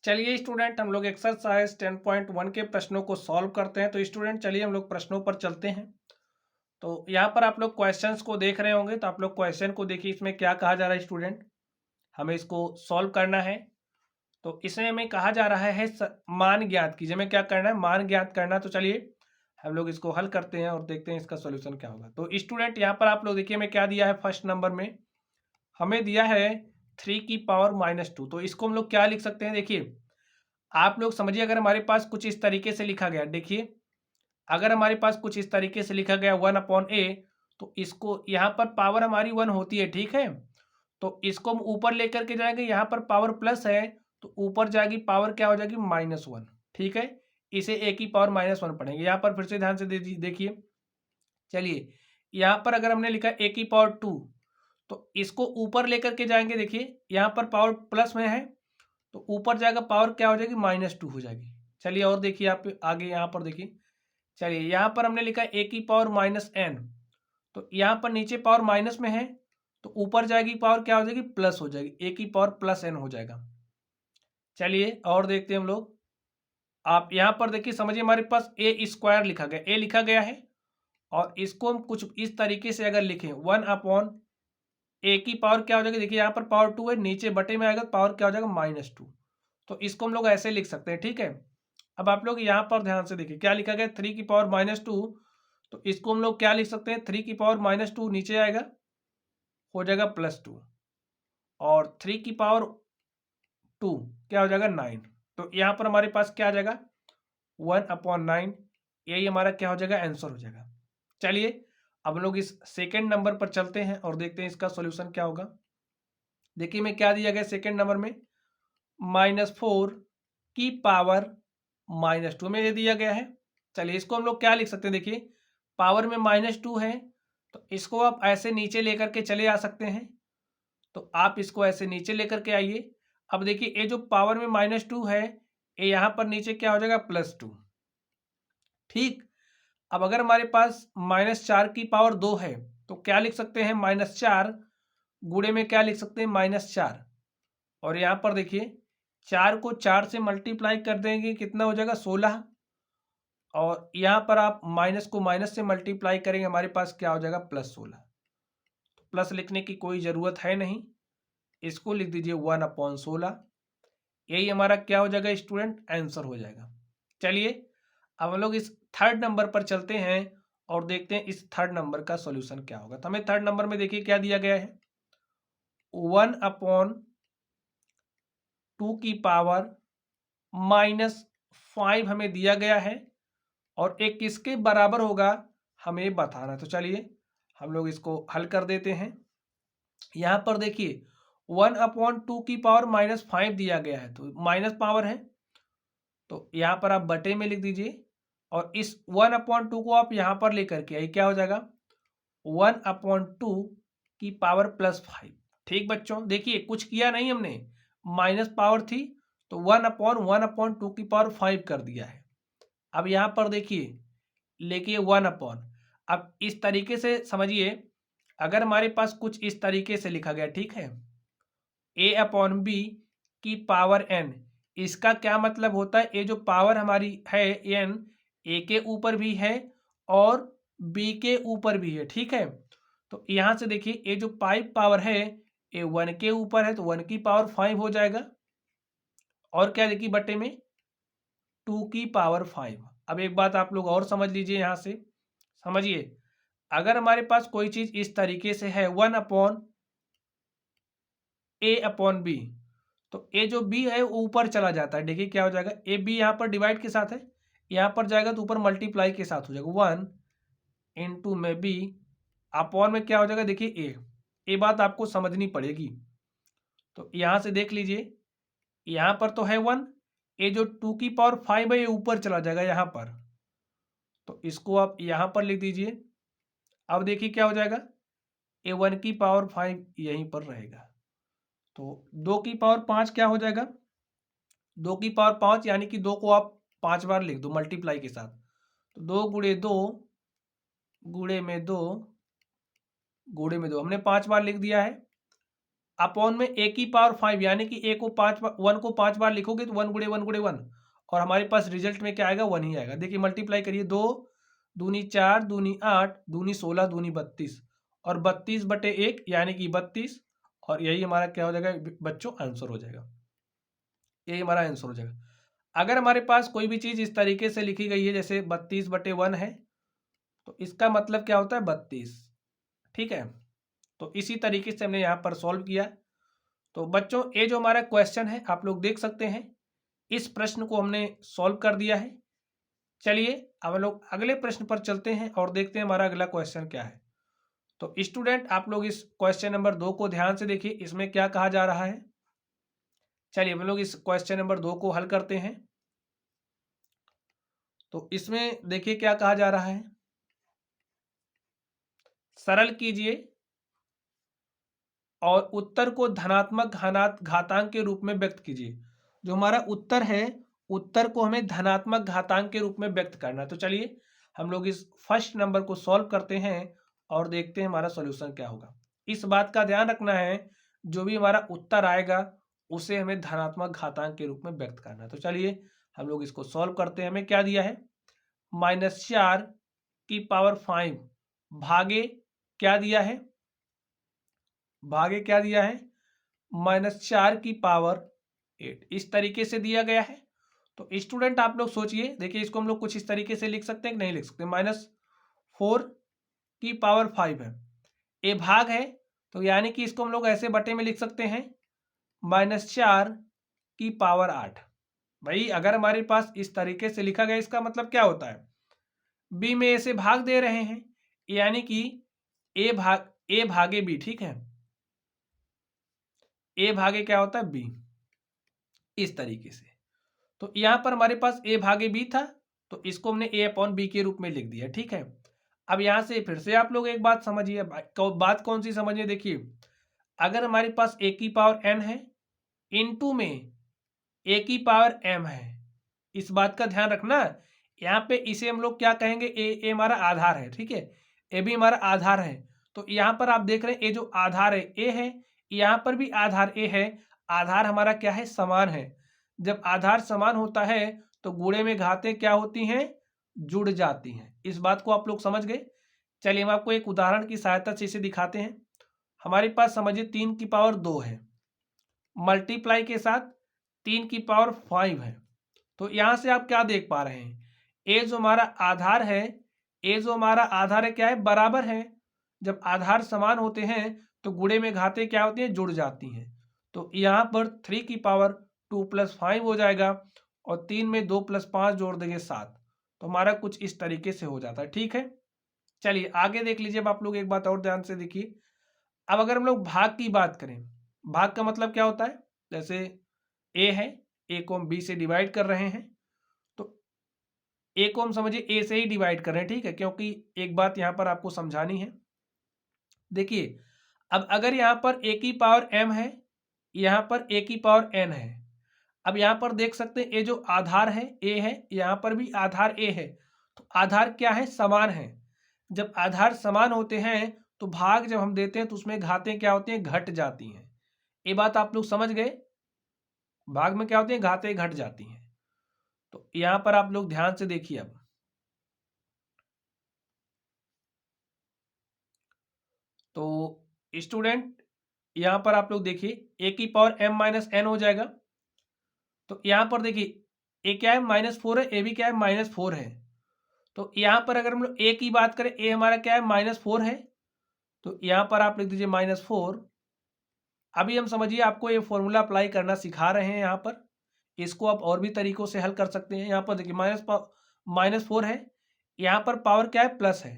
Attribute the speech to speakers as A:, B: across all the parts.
A: चलिए स्टूडेंट, हम लोग एक्सरसाइज 10.1 के प्रश्नों को सॉल्व करते हैं। तो स्टूडेंट चलिए हम लोग प्रश्नों पर चलते हैं। तो यहाँ पर आप लोग क्वेश्चंस को देख रहे होंगे, तो आप लोग क्वेश्चन को देखिए, इसमें क्या कहा जा रहा है स्टूडेंट। हमें इसको सॉल्व करना है। तो इसमें हमें कहा जा रहा है मान ज्ञात कीजिए। हमें क्या करना है? मान ज्ञात करना। तो चलिए हम लोग इसको हल करते हैं और देखते हैं इसका सोल्यूशन क्या होगा। तो स्टूडेंट यहाँ पर आप लोग देखिए, हमें क्या दिया है। फर्स्ट नंबर में हमें दिया है 3⁻²। तो इसको हम लोग क्या लिख सकते हैं? देखिए आप लोग समझिए, अगर हमारे पास कुछ इस तरीके से लिखा गया, देखिए अगर हमारे पास कुछ इस तरीके से लिखा गया 1/a, तो इसको यहाँ पर पावर हमारी 1 होती है, ठीक है। तो इसको हम ऊपर लेकर के जाएंगे, यहाँ पर पावर प्लस है तो ऊपर जाएगी पावर क्या हो जाएगी? -1, ठीक है। इसे a की पावर -1 पढ़ेंगे। यहाँ पर फिर से ध्यान से देखिए। चलिए यहाँ पर अगर हमने लिखा a की पावर 2, तो इसको ऊपर लेकर के जाएंगे। देखिए यहाँ पर पावर प्लस में है तो ऊपर जाएगा पावर क्या हो जाएगी? -2 हो जाएगी। चलिए और देखिए आप आगे यहाँ पर देखिए। चलिए यहाँ पर हमने लिखा a की पावर -n, तो यहाँ पर नीचे पावर माइनस में है तो ऊपर जाएगी पावर क्या हो जाएगी? प्लस हो जाएगी, a की पावर +n हो जाएगा। चलिए और देखते हैं हम लोग। आप यहाँ पर देखिए, समझिए हमारे पास a² लिखा गया, a लिखा गया है और इसको हम कुछ इस तरीके से अगर लिखें 1/a की पावर क्या हो जाएगी? देखिए यहाँ पर पावर 2 है, नीचे बटे में आएगा तो पावर क्या हो जाएगा? -2। तो इसको हम लोग ऐसे लिख सकते हैं, ठीक है। अब आप लोग यहाँ पर ध्यान से देखिए, क्या लिखा गया? 3 की पावर -2, तो इसको हम लोग क्या लिख सकते हैं? 3 की पावर -2 नीचे आएगा, हो जाएगा +2, और 3 की पावर 2 क्या हो जाएगा? 9। तो यहाँ पर हमारे पास क्या आ जाएगा? 1/9। यही हमारा क्या हो जाएगा? आंसर हो जाएगा। चलिए अब लोग इस सेकेंड नंबर पर चलते हैं और देखते हैं इसका सोल्यूशन क्या होगा। देखिए मैं क्या दिया गया सेकेंड नंबर में, -4 की पावर -2 में ये दिया गया है। चलिए इसको हम लोग क्या लिख सकते हैं? देखिए पावर में -2 है तो इसको आप ऐसे नीचे लेकर के चले आ सकते हैं। तो आप इसको ऐसे नीचे लेकर के आइए। अब देखिए ये जो पावर में -2 है, ये यहाँ पर नीचे क्या हो जाएगा? +2, ठीक। अब अगर हमारे पास -4 की पावर 2 है तो क्या लिख सकते हैं? -4 गुणे में क्या लिख सकते हैं? -4। और यहाँ पर देखिए 4 को 4 से मल्टीप्लाई कर देंगे, कितना हो जाएगा? 16। और यहाँ पर आप माइनस को माइनस से मल्टीप्लाई करेंगे, हमारे पास क्या हो जाएगा? +16। तो प्लस लिखने की कोई ज़रूरत है नहीं, इसको लिख दीजिए 1/16। यही हमारा क्या हो जाएगा स्टूडेंट? आंसर हो जाएगा। चलिए अब हम लोग इस थर्ड नंबर पर चलते हैं और देखते हैं इस थर्ड नंबर का सॉल्यूशन क्या होगा। तो हमें थर्ड नंबर में देखिए क्या दिया गया है, 1/2 की पावर -5 हमें दिया गया है और एक किसके बराबर होगा हमें बताना है। तो चलिए हम लोग इसको हल कर देते हैं। यहाँ पर देखिए 1/2 की पावर -5 दिया गया है तो माइनस पावर है, तो यहाँ पर आप बटे में लिख दीजिए और इस 1/2 को आप यहाँ पर लेकर के आइए, क्या हो जाएगा? 1/2 की पावर +5। ठीक बच्चों, देखिए कुछ किया नहीं हमने, माइनस पावर थी तो 1/1/2 की पावर 5 कर दिया है। अब यहाँ पर देखिए लेके 1/, अब इस तरीके से समझिए, अगर हमारे पास कुछ इस तरीके से लिखा गया, ठीक है, a/b की पावर n, इसका क्या मतलब होता है? ये जो पावर हमारी है n, a के ऊपर भी है और b के ऊपर भी है, ठीक है। तो यहाँ से देखिए ये जो 5 पावर है ये 1 के ऊपर है तो 1 की पावर 5 हो जाएगा, और क्या देखिए बटे में 2 की पावर 5। अब एक बात आप लोग और समझ लीजिए, यहाँ से समझिए, अगर हमारे पास कोई चीज इस तरीके से है 1/a/b, तो ए जो बी है वो ऊपर चला जाता है। देखिए क्या हो जाएगा, ए बी यहाँ पर डिवाइड के साथ है, यहाँ पर जाएगा तो ऊपर मल्टीप्लाई के साथ हो जाएगा, 1 इंटू में बी अपॉन में क्या हो जाएगा? देखिए ए, ये बात आपको समझनी पड़ेगी। तो यहाँ से देख लीजिए, यहाँ पर तो है 1, ये जो 2 की पावर 5 है ये ऊपर चला जाएगा यहाँ पर, तो इसको आप यहाँ पर लिख दीजिए। अब देखिए क्या हो जाएगा, ए 1 की पावर 5 यहीं पर रहेगा, तो 2 की पावर 5 क्या हो जाएगा? 2 की पावर 5 यानी कि 2 को आप 5 बार लिख दो मल्टीप्लाई के साथ, तो 2 गुणे 2 गुणे में 2 गुणे में 2 हमने 5 बार लिख दिया है। अपॉन में a की पावर 5, यानी कि a को 1 को 5 बार लिखोगे तो 1 गुणे 1 गुणे 1, और हमारे पास रिजल्ट में क्या आएगा, 1 ही आएगा। देखिए मल्टीप्लाई करिए, 2 दूनी 4 दूनी 8 दूनी 16 दूनी 32, और 32/1 यानी कि 32, और यही हमारा क्या हो जाएगा बच्चों, आंसर हो जाएगा। यही हमारा आंसर हो जाएगा। अगर हमारे पास कोई भी चीज इस तरीके से लिखी गई है, जैसे 32/1 है, तो इसका मतलब क्या होता है 32, ठीक है। तो इसी तरीके से हमने यहाँ पर सॉल्व किया। तो बच्चों ये जो हमारा क्वेश्चन है आप लोग देख सकते हैं, इस प्रश्न को हमने सॉल्व कर दिया है। चलिए अब हम लोग अगले प्रश्न पर चलते हैं और देखते हैं हमारा अगला क्वेश्चन क्या है। तो स्टूडेंट आप लोग इस क्वेश्चन नंबर 2 को ध्यान से देखिए, इसमें क्या कहा जा रहा है। चलिए हम लोग इस क्वेश्चन नंबर 2 को हल करते हैं। तो इसमें देखिए क्या कहा जा रहा है, सरल कीजिए और उत्तर को धनात्मक घातांक के रूप में व्यक्त कीजिए। जो हमारा उत्तर है, उत्तर को हमें धनात्मक घातांक के रूप में व्यक्त करना है। तो चलिए हम लोग इस फर्स्ट नंबर को सॉल्व करते हैं और देखते हैं हमारा सॉल्यूशन क्या होगा। इस बात का ध्यान रखना है, जो भी हमारा उत्तर आएगा उसे हमें धनात्मक घातांक के रूप में व्यक्त करना है। तो चलिए हम लोग इसको सॉल्व करते हैं। हमें क्या दिया है, -4 की पावर 5 भागे क्या दिया है, भागे क्या दिया है, -4 की पावर 8, इस तरीके से दिया गया है। तो स्टूडेंट आप लोग सोचिए, देखिए इसको हम लोग कुछ इस तरीके से लिख सकते हैं कि नहीं लिख सकते। -4 की पावर 5 है, ए भाग है, तो यानी कि इसको हम लोग ऐसे बटे में लिख सकते हैं, -4 की पावर 8। भाई अगर हमारे पास इस तरीके से लिखा गया, इसका मतलब क्या होता है, बी में ए से भाग दे रहे हैं, यानी कि ए भागे बी, ठीक है। ए भागे क्या होता है, बी, इस तरीके से। तो यहां पर हमारे पास ए भागे बी था, तो इसको हमने ए अपॉन बी के रूप में लिख दिया, ठीक है। अब यहां से फिर से आप लोग एक बात समझिए, बात कौन सी समझिए, देखिए अगर हमारे पास ए की पावर एन है, इनटू में ए की पावर एम है, इस बात का ध्यान रखना। यहाँ पे इसे हम लोग क्या कहेंगे, ए हमारा आधार है, ठीक है, ए भी हमारा आधार है। तो यहाँ पर आप देख रहे हैं, ए जो आधार है ए है, यहाँ पर भी आधार ए है। आधार हमारा क्या है, समान है। जब आधार समान होता है तो गुणे में घातें क्या होती हैं, जुड़ जाती हैं। इस बात को आप लोग समझ गए। चलिए हम आपको एक उदाहरण की सहायता से इसे दिखाते हैं। हमारे पास समझिए 3 की पावर 2 है, मल्टीप्लाई के साथ 3 की पावर 5 है। तो यहां से आप क्या देख पा रहे हैं, ए जो हमारा आधार है, ए जो हमारा आधार है क्या है, बराबर है। जब आधार समान होते हैं तो गुणे में घातें क्या होती हैं, जुड़ जाती हैं। तो यहाँ पर 3 की पावर 2 + 5 हो जाएगा, और 3 में 2 + 5 जोड़ देंगे 7। तो हमारा कुछ इस तरीके से हो जाता है, ठीक है। चलिए आगे देख लीजिए। अब आप लोग एक बात और ध्यान से देखिए, अब अगर हम लोग भाग की बात करें, भाग का मतलब क्या होता है, जैसे ए है, ए को हम बी से डिवाइड कर रहे हैं, तो ए को हम समझिए ए से ही डिवाइड कर रहे हैं, ठीक है, क्योंकि एक बात यहां पर आपको समझानी है। देखिए अब अगर यहां पर ए की पावर एम है, यहां पर ए की पावर एन है। अब यहां पर देख सकते हैं, ए जो आधार है ए है, यहां पर भी आधार ए है। तो आधार क्या है, समान है। जब आधार समान होते हैं तो भाग जब हम देते हैं तो उसमें घातें क्या होती हैं, घट जाती हैं। ये बात आप लोग समझ गए, भाग में क्या होती है, घातें घट जाती हैं। तो यहां पर आप लोग ध्यान से देखिए। अब तो स्टूडेंट यहां पर आप लोग देखिए, ए की पावर m - n हो जाएगा। तो यहां पर देखिए ए क्या है, -4 है, ए भी क्या है, -4 है। तो यहां पर अगर हम लोग ए की बात करें, ए हमारा क्या है, -4 है। तो यहां पर आप लिख दीजिए -4। अभी हम समझिए आपको ये फॉर्मूला अप्लाई करना सिखा रहे हैं। यहाँ पर इसको आप और भी तरीकों से हल कर सकते हैं। यहाँ पर देखिए -4 है, यहाँ पर पावर क्या है, प्लस है।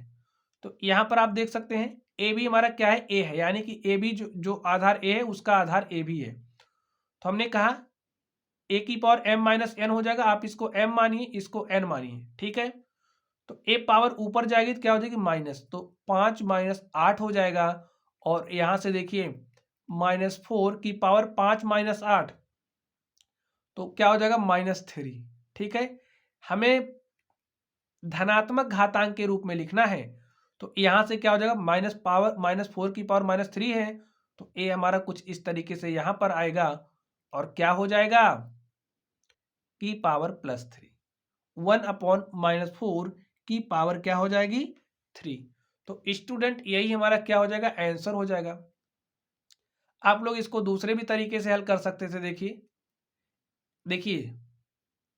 A: तो यहाँ पर आप देख सकते हैं ए भी हमारा क्या है, ए है, यानी कि ए भी जो आधार ए है उसका आधार ए भी है। तो हमने कहा ए की पावर m - n हो जाएगा। आप इसको m मानिए, इसको n मानिए, ठीक है। तो ए पावर ऊपर जाएगी तो क्या हो जाएगी, माइनस, तो 5 - 8 हो जाएगा। और यहां से देखिए -4 की पावर 5 - 8, तो क्या हो जाएगा, -3, ठीक है। हमें धनात्मक घातांक के रूप में लिखना है, तो यहां से क्या हो जाएगा, -4 की पावर -3 है, तो ए हमारा कुछ इस तरीके से यहां पर आएगा और क्या हो जाएगा की पावर +3। 1/-4 की पावर क्या हो जाएगी 3। तो स्टूडेंट यही हमारा क्या हो जाएगा आंसर हो जाएगा। आप लोग इसको दूसरे भी तरीके से हल कर सकते थे। देखिए देखिए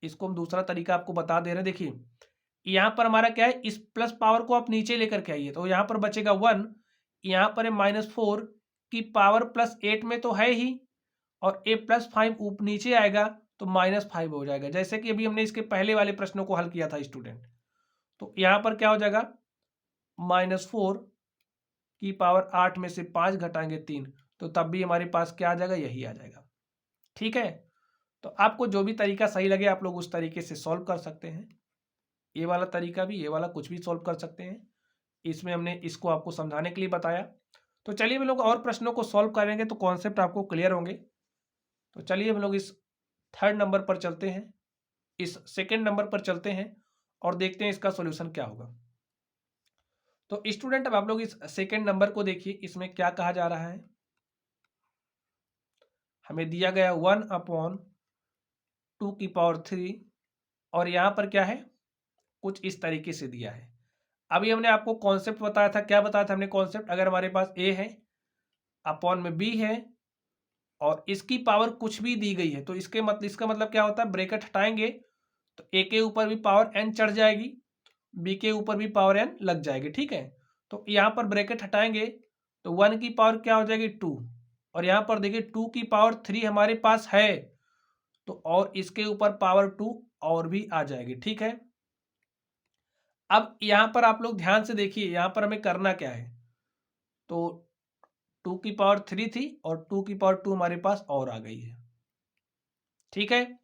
A: इसको हम दूसरा तरीका आपको बता दे रहे हैं। देखिए यहाँ पर हमारा क्या है, इस प्लस पावर को आप नीचे लेकर के आइए तो यहाँ पर बचेगा 1, यहाँ पर है -4 की पावर +8 में तो है ही, और a +5 ऊपर नीचे आएगा तो -5 हो जाएगा, जैसे कि अभी हमने इसके पहले वाले प्रश्नों को हल किया था स्टूडेंट। तो यहाँ पर क्या हो जाएगा -4 की पावर 8 में से 5 घटाएंगे 3, तो तब भी हमारे पास क्या आ जाएगा, यही आ जाएगा। ठीक है, तो आपको जो भी तरीका सही लगे आप लोग उस तरीके से सॉल्व कर सकते हैं। ये वाला तरीका भी, ये वाला कुछ भी सॉल्व कर सकते हैं। इसमें हमने इसको आपको समझाने के लिए बताया। तो चलिए हम लोग और प्रश्नों को सॉल्व करेंगे तो कॉन्सेप्ट आपको क्लियर होंगे। तो चलिए हम लोग इस थर्ड नंबर पर चलते हैं, इस सेकंड नंबर पर चलते हैं और देखते हैं इसका सॉल्यूशन क्या होगा। तो स्टूडेंट अब आप लोग इस सेकंड नंबर को देखिए, इसमें क्या कहा जा रहा है। हमें दिया गया 1/2 और यहाँ पर क्या है, कुछ इस तरीके से दिया है। अभी हमने आपको कॉन्सेप्ट बताया था, क्या बताया था हमने कॉन्सेप्ट, अगर हमारे पास a है अपॉन में b है और इसकी पावर कुछ भी दी गई है तो इसका मतलब क्या होता है, ब्रैकेट हटाएंगे तो a के ऊपर भी पावर n चढ़ जाएगी, b के ऊपर भी पावर n लग जाएगी। ठीक है, तो यहाँ पर ब्रैकेट हटाएंगे तो 1 की पावर क्या हो जाएगी 2, और यहाँ पर देखिए 2 की पावर 3 हमारे पास है तो और इसके ऊपर पावर 2 और भी आ जाएगी। ठीक है, अब यहाँ पर आप लोग ध्यान से देखिए, यहाँ पर हमें करना क्या है, तो 2 की पावर 3 थी और 2 की पावर 2 हमारे पास और आ गई है। ठीक है,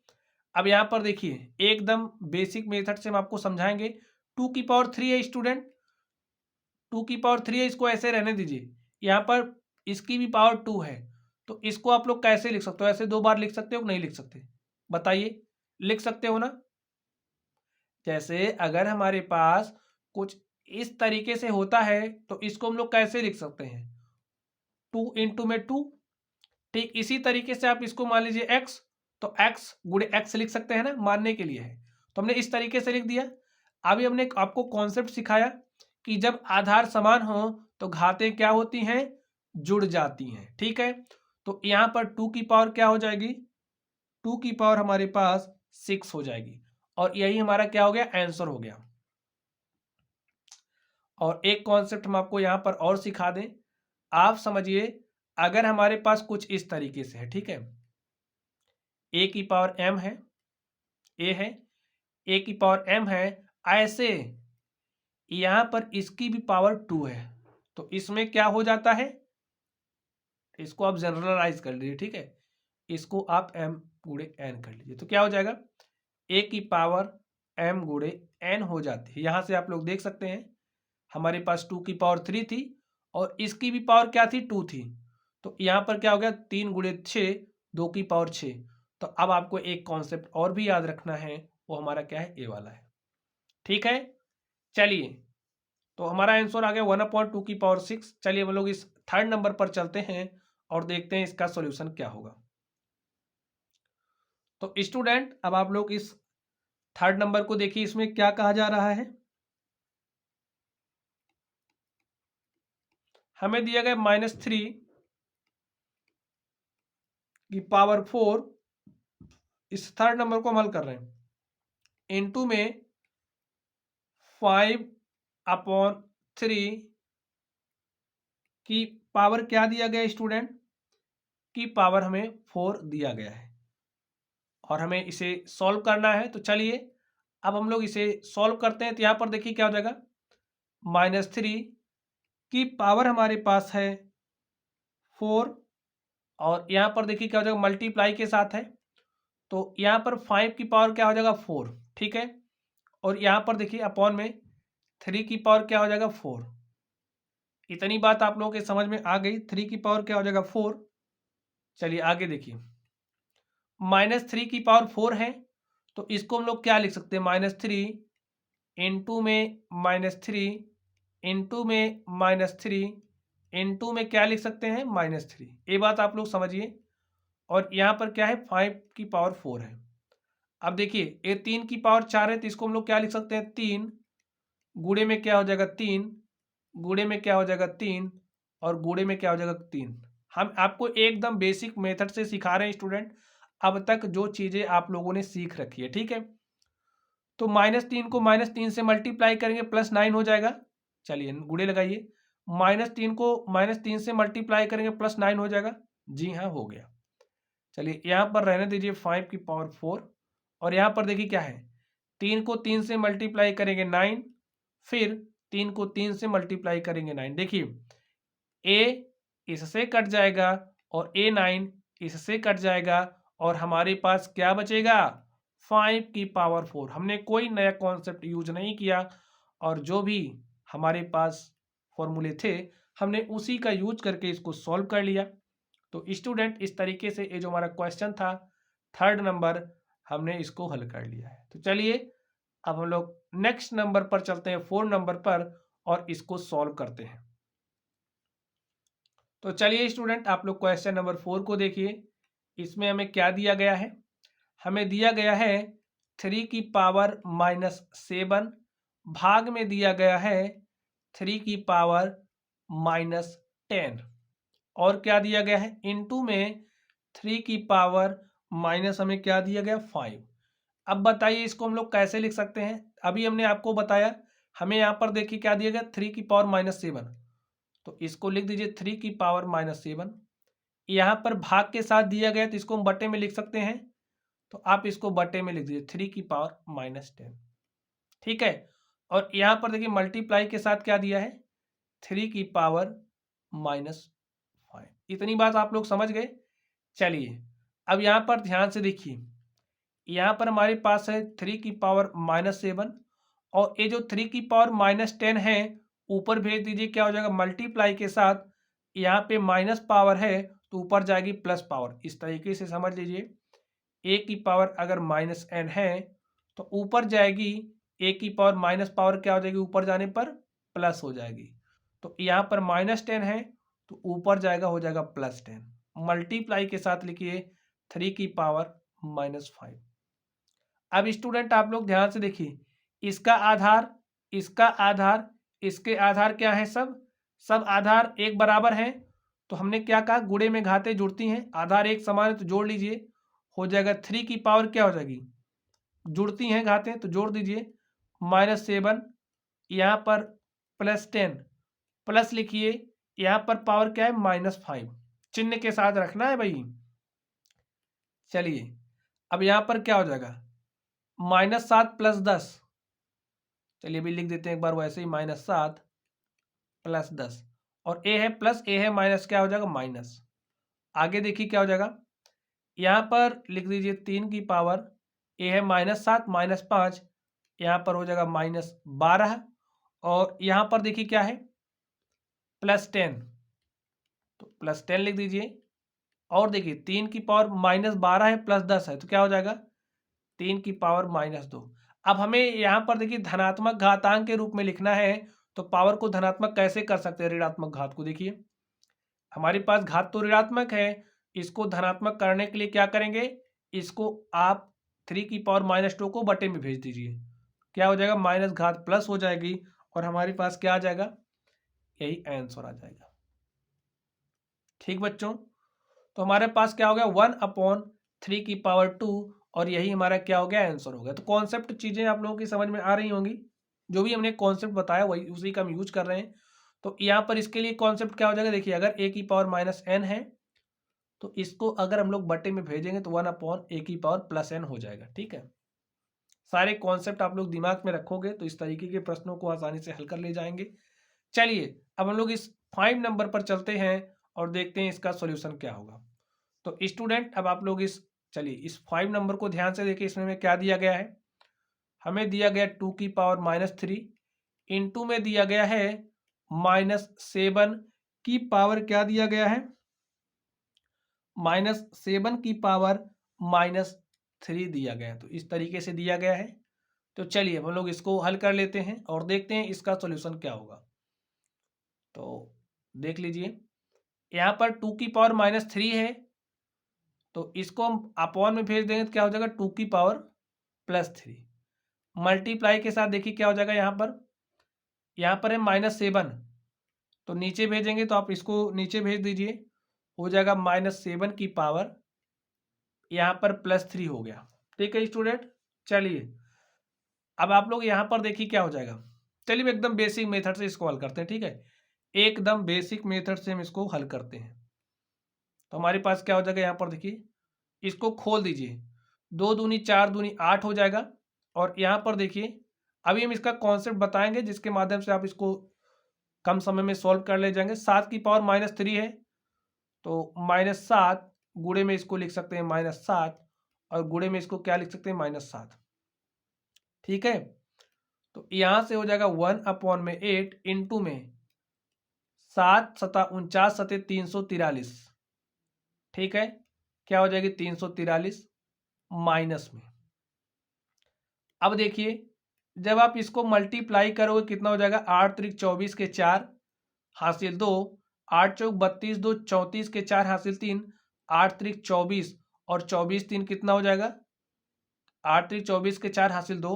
A: अब यहाँ पर देखिए एकदम बेसिक मेथड से हम आपको समझाएंगे। 2 की पावर 3 है स्टूडेंट, 2 की पावर 3 है, इसको ऐसे रहने दीजिए। यहाँ पर इसकी भी पावर 2 है तो इसको आप लोग कैसे लिख सकते हो, ऐसे 2 बार लिख सकते हो कि नहीं लिख सकते, बताइए, लिख सकते हो ना। जैसे अगर हमारे पास कुछ इस तरीके से होता है तो इसको हम लोग कैसे लिख सकते हैं, 2 इंटू में 2। ठीक इसी तरीके से आप इसको मान लीजिए x, तो x गुणे x लिख सकते हैं ना, मानने के लिए है तो हमने इस तरीके से लिख दिया। अभी हमने आपको कॉन्सेप्ट सिखाया कि जब आधार समान हो तो घातें क्या होती हैं, जुड़ जाती हैं। ठीक है, तो यहाँ पर 2 की पावर क्या हो जाएगी, 2 की पावर हमारे पास 6 हो जाएगी और यही हमारा क्या हो गया, आंसर हो गया। और एक कॉन्सेप्ट हम आपको यहाँ पर और सिखा दें, आप समझिए अगर हमारे पास कुछ इस तरीके से है, ठीक है, a की पावर m है, a है, a की पावर m है, ऐसे यहाँ पर इसकी भी पावर 2 है तो इसमें क्या हो जाता है, इसको आप जनरलाइज कर लीजिए। ठीक है, इसको आप m गुणे n कर लीजिए तो क्या हो जाएगा, a की पावर m गुणे n हो जाती है। यहाँ से आप लोग देख सकते हैं हमारे पास 2 की पावर 3 थी और इसकी भी पावर क्या थी, 2 थी, तो यहाँ पर क्या हो गया 3 गुणे 6, 2 की पावर 6। तो अब आपको एक कॉन्सेप्ट और भी याद रखना है, वो हमारा क्या है, ए वाला है। ठीक है, चलिए तो हमारा आंसर आ गया 1/2 की पावर 6। चलिए हम लोग इस थर्ड नंबर पर चलते हैं और देखते हैं इसका सॉल्यूशन क्या होगा। तो स्टूडेंट अब आप लोग इस थर्ड नंबर को देखिए, इसमें क्या कहा जा रहा है, हमें दिया गया -3 की पावर 4, इस थर्ड नंबर को हम हल कर रहे हैं, इनटू में 5/3 की पावर क्या दिया गया स्टूडेंट, की पावर हमें 4 दिया गया है और हमें इसे सॉल्व करना है। तो चलिए अब हम लोग इसे सॉल्व करते हैं। तो यहाँ पर देखिए क्या हो जाएगा, -3 की पावर हमारे पास है 4 और यहाँ पर देखिए क्या हो जाएगा, मल्टीप्लाई के साथ है तो यहाँ पर 5 की पावर क्या हो जाएगा 4। ठीक है, और यहाँ पर देखिए अपॉन में 3 की पावर क्या हो जाएगा 4। इतनी बात आप लोगों के समझ में आ गई, 3 की पावर क्या हो जाएगा 4। चलिए आगे देखिए, -3 की पावर 4 है तो इसको हम लोग क्या लिख सकते हैं, -3 इंटू में -3 इंटू में -3 इनटू में क्या लिख सकते हैं -3, ये बात आप लोग समझिए। और यहाँ पर क्या है 5 की पावर 4 है। अब देखिए ये 3 की पावर 4 है, तो इसको हम लोग क्या लिख सकते हैं 3 गुणे में क्या हो जाएगा 3, गुणे में क्या हो जाएगा 3, और गुणे में क्या हो जाएगा 3। हम आपको एकदम बेसिक मेथड से सिखा रहे हैं स्टूडेंट, अब तक जो चीज़ें आप लोगों ने सीख रखी है, ठीक है। तो -3 को -3 से मल्टीप्लाई करेंगे +9 हो जाएगा। चलिए गुणे लगाइए, -3 को -3 से मल्टीप्लाई करेंगे +9 हो जाएगा। जी हाँ, हो गया। चलिए यहाँ पर रहने दीजिए 5 की पावर 4, और यहाँ पर देखिए क्या है 3 को 3 से मल्टीप्लाई करेंगे 9, फिर 3 को 3 से मल्टीप्लाई करेंगे 9। देखिए ए इससे कट जाएगा और A9 इससे कट जाएगा, और हमारे पास क्या बचेगा 5 की पावर 4। हमने कोई नया कॉन्सेप्ट यूज नहीं किया, और जो भी हमारे पास फॉर्मूले थे हमने उसी का यूज करके इसको सॉल्व कर लिया। तो स्टूडेंट इस तरीके से ये जो हमारा क्वेश्चन था 3rd नंबर, हमने इसको हल कर लिया है। तो चलिए अब हम लोग नेक्स्ट नंबर पर चलते हैं 4 नंबर पर, और इसको सॉल्व करते हैं। तो चलिए स्टूडेंट आप लोग क्वेश्चन नंबर 4 को देखिए। इसमें हमें क्या दिया गया है, हमें दिया गया है 3 की पावर -7, भाग में दिया गया है 3 की पावर -10, और क्या दिया गया है इनटू में 3 की पावर माइनस हमें क्या दिया गया 5। अब बताइए इसको हम लोग कैसे लिख सकते हैं। अभी हमने आपको बताया, हमें यहाँ पर देखिए क्या दिया गया 3 की पावर -7, तो इसको लिख दीजिए 3 की पावर -7। यहाँ पर भाग के साथ दिया गया तो इसको हम बटे में लिख सकते हैं, तो आप इसको बटे में लिख दीजिए 3 की पावर -10, ठीक है। और यहाँ पर देखिए मल्टीप्लाई के साथ क्या दिया है 3 की पावर -5। इतनी बात आप लोग समझ गए। चलिए अब यहाँ पर ध्यान से देखिए, यहाँ पर हमारे पास है 3 की पावर -7, और ये जो 3 की पावर -10 है ऊपर भेज दीजिए, क्या हो जाएगा मल्टीप्लाई के साथ, यहाँ पे माइनस पावर है तो ऊपर जाएगी प्लस पावर। इस तरीके से समझ लीजिए, a की पावर अगर -n है तो ऊपर जाएगी a की पावर माइनस पावर क्या हो जाएगी, ऊपर जाने पर प्लस हो जाएगी। तो यहाँ पर -10 है तो ऊपर जाएगा हो जाएगा +10। मल्टीप्लाई के साथ लिखिए 3 की पावर -5। अब स्टूडेंट आप लोग ध्यान से देखिए, इसका आधार, इसका आधार, इसके आधार क्या है, सब आधार एक बराबर हैं। तो हमने क्या कहा गुणे में घातें जुड़ती हैं, आधार एक समान है तो जोड़ लीजिए, हो जाएगा 3 की पावर क्या हो जाएगी, जुड़ती हैं घातें तो जोड़ दीजिए -7, यहाँ पर +10, प्लस लिखिए यहाँ पर पावर क्या है -5, चिन्ह के साथ रखना है भाई। चलिए अब यहाँ पर क्या हो जाएगा -7 + 10, चलिए अभी लिख देते हैं एक बार वैसे ही -7 + 10, और ए है प्लस ए है माइनस, क्या हो जाएगा माइनस। आगे देखिए क्या हो जाएगा, यहाँ पर लिख दीजिए 3 की पावर, ए है -7 -5, यहाँ पर हो जाएगा -12, और यहाँ पर देखिए क्या है +10, तो +10 लिख दीजिए। और देखिए 3 की पावर -12 है +10 है तो क्या हो जाएगा 3 की पावर -2। अब हमें यहाँ पर देखिए धनात्मक घातांक के रूप में लिखना है, तो पावर को धनात्मक कैसे कर सकते हैं, ऋणात्मक घात को देखिए, हमारे पास घात तो ऋणात्मक है, इसको धनात्मक करने के लिए क्या करेंगे, इसको आप 3 की पावर -2 को बटे में भेज दीजिए, क्या हो जाएगा माइनस घात प्लस हो जाएगी, और हमारे पास क्या आ जाएगा, यही आंसर आ जाएगा। ठीक बच्चों, तो हमारे पास क्या हो गया 1/3 की पावर 2, और यही हमारा क्या हो गया आंसर हो गया। तो कॉन्सेप्ट चीज़ें आप लोगों की समझ में आ रही होंगी, जो भी हमने कॉन्सेप्ट बताया वही उसी का हम यूज कर रहे हैं। तो यहाँ पर इसके लिए कॉन्सेप्ट क्या हो जाएगा, देखिए अगर a की पावर -n है तो इसको अगर हम लोग बटे में भेजेंगे तो 1/a की पावर +n हो जाएगा। ठीक है, सारे कॉन्सेप्ट आप लोग दिमाग में रखोगे तो इस तरीके के प्रश्नों को आसानी से हल कर ले जाएंगे। चलिए अब हम लोग इस 5 नंबर पर चलते हैं और देखते हैं इसका सॉल्यूशन क्या होगा। तो स्टूडेंट अब आप लोग चलिए इस 5 नंबर को ध्यान से देखिए, इसमें क्या दिया गया है, हमें दिया गया 2 की पावर -3, इनटू में दिया गया है -7 की पावर क्या दिया गया है, -7 की पावर -3 दिया गया है। तो इस तरीके से दिया गया है। तो चलिए हम लोग इसको हल कर लेते हैं और देखते हैं इसका सॉल्यूशन क्या होगा। तो देख लीजिए, यहाँ पर 2⁻³ है, तो इसको हम अपॉन में भेज देंगे तो क्या हो जाएगा 2⁻+3। मल्टीप्लाई के साथ देखिए क्या हो जाएगा, यहाँ पर है -7, तो नीचे भेजेंगे तो आप इसको नीचे भेज दीजिए, हो जाएगा -7 की पावर यहाँ पर +3 हो गया। ठीक है स्टूडेंट, चलिए अब आप लोग यहाँ पर देखिए क्या हो जाएगा। चलिए एकदम बेसिक मेथड से इसको हल करते हैं। ठीक है, एकदम बेसिक मेथड से हम इसको हल करते हैं। तो हमारे पास क्या हो जाएगा, यहाँ पर देखिए इसको खोल दीजिए, 2 दूनी 4 दूनी 8 हो जाएगा। और यहाँ पर देखिए अभी हम इसका कॉन्सेप्ट बताएंगे जिसके माध्यम से आप इसको कम समय में सॉल्व कर ले जाएंगे। 7 की पावर -3 है, तो -7 गुणे में इसको लिख सकते हैं -7, और गुणे में इसको क्या लिख सकते हैं -7। ठीक है, तो यहाँ से हो जाएगा 1/8 इंटू में 7 सता 49 सते 343। ठीक है, क्या हो जाएगी 343 माइनस में। अब देखिए जब आप इसको मल्टीप्लाई करोगे कितना हो जाएगा, 8 त्रिक 24 के 4 हासिल 2, 8 चौक 32, 2 34 के 4 हासिल 3, 8 त्रिक 24 और 24 3 कितना हो जाएगा, 8 त्रिक 24 के 4 हासिल 2,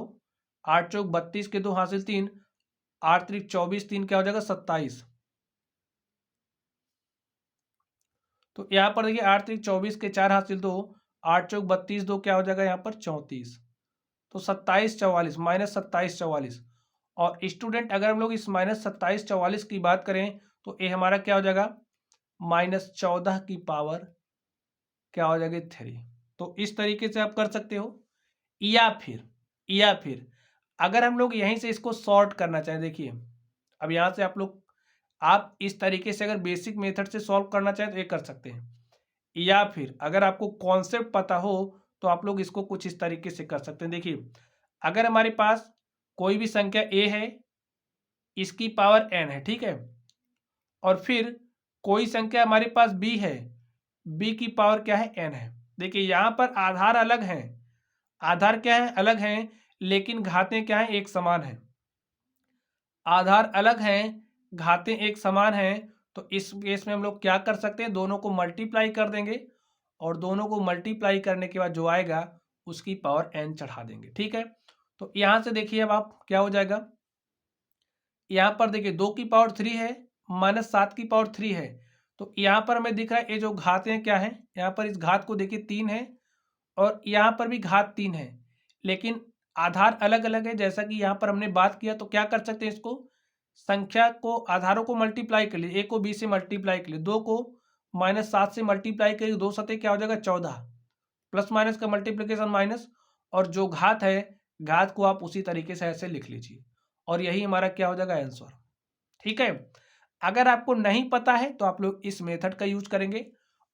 A: 8 चौक 32 के 2 हासिल 3, 8 त्रिक 24 3 क्या हो जाएगा 27। तो यहाँ पर देखिए 8 त्रिक 24 के 4 हासिल 2, 8 चौक 32 2 क्या हो जाएगा यहाँ पर 34, तो 27 44 -27 44। और स्टूडेंट अगर हम लोग इस -27 44 की बात करें तो ये हमारा क्या हो जाएगा -14 की पावर क्या हो जाएगी 3। तो इस तरीके से आप कर सकते हो। या फिर अगर हम लोग यहीं से इसको सॉर्ट करना चाहें, देखिए अब यहाँ से आप इस तरीके से अगर बेसिक मेथड से सॉल्व करना चाहें तो ये कर सकते हैं। या फिर अगर आपको कॉन्सेप्ट पता हो तो आप लोग इसको कुछ इस तरीके से कर सकते हैं। देखिए अगर हमारे पास कोई भी संख्या a है, इसकी पावर n है, ठीक है, और फिर कोई संख्या हमारे पास b है, b की पावर क्या है n है। देखिए यहाँ पर आधार अलग हैं, आधार क्या है अलग हैं, लेकिन घातें क्या है एक समान है। आधार अलग हैं, घातें एक समान हैं, तो इस केस में हम लोग क्या कर सकते हैं, दोनों को मल्टीप्लाई कर देंगे और दोनों को मल्टीप्लाई करने के बाद जो आएगा उसकी पावर n चढ़ा देंगे। ठीक है, तो यहाँ से देखिए अब आप क्या हो जाएगा, यहाँ पर देखिए 2 की पावर 3 है, -7 की पावर 3 है, तो यहाँ पर हमें दिख रहा है ये जो घातें क्या है, यहाँ पर इस घात को देखिए 3 है और यहाँ पर भी घात 3 है, लेकिन आधार अलग अलग है। जैसा कि यहाँ पर हमने बात किया, तो क्या कर सकते हैं, इसको संख्या को आधारों को मल्टीप्लाई कर लिए, a को b से मल्टीप्लाई कर लिए, 2 को -7 से मल्टीप्लाई करिए, 2 सते क्या हो जाएगा 14, प्लस माइनस का मल्टीप्लीकेशन माइनस, और जो घात है घात को आप उसी तरीके से ऐसे लिख लीजिए, और यही हमारा क्या हो जाएगा आंसर। ठीक है, अगर आपको नहीं पता है तो आप लोग इस मेथड का यूज करेंगे,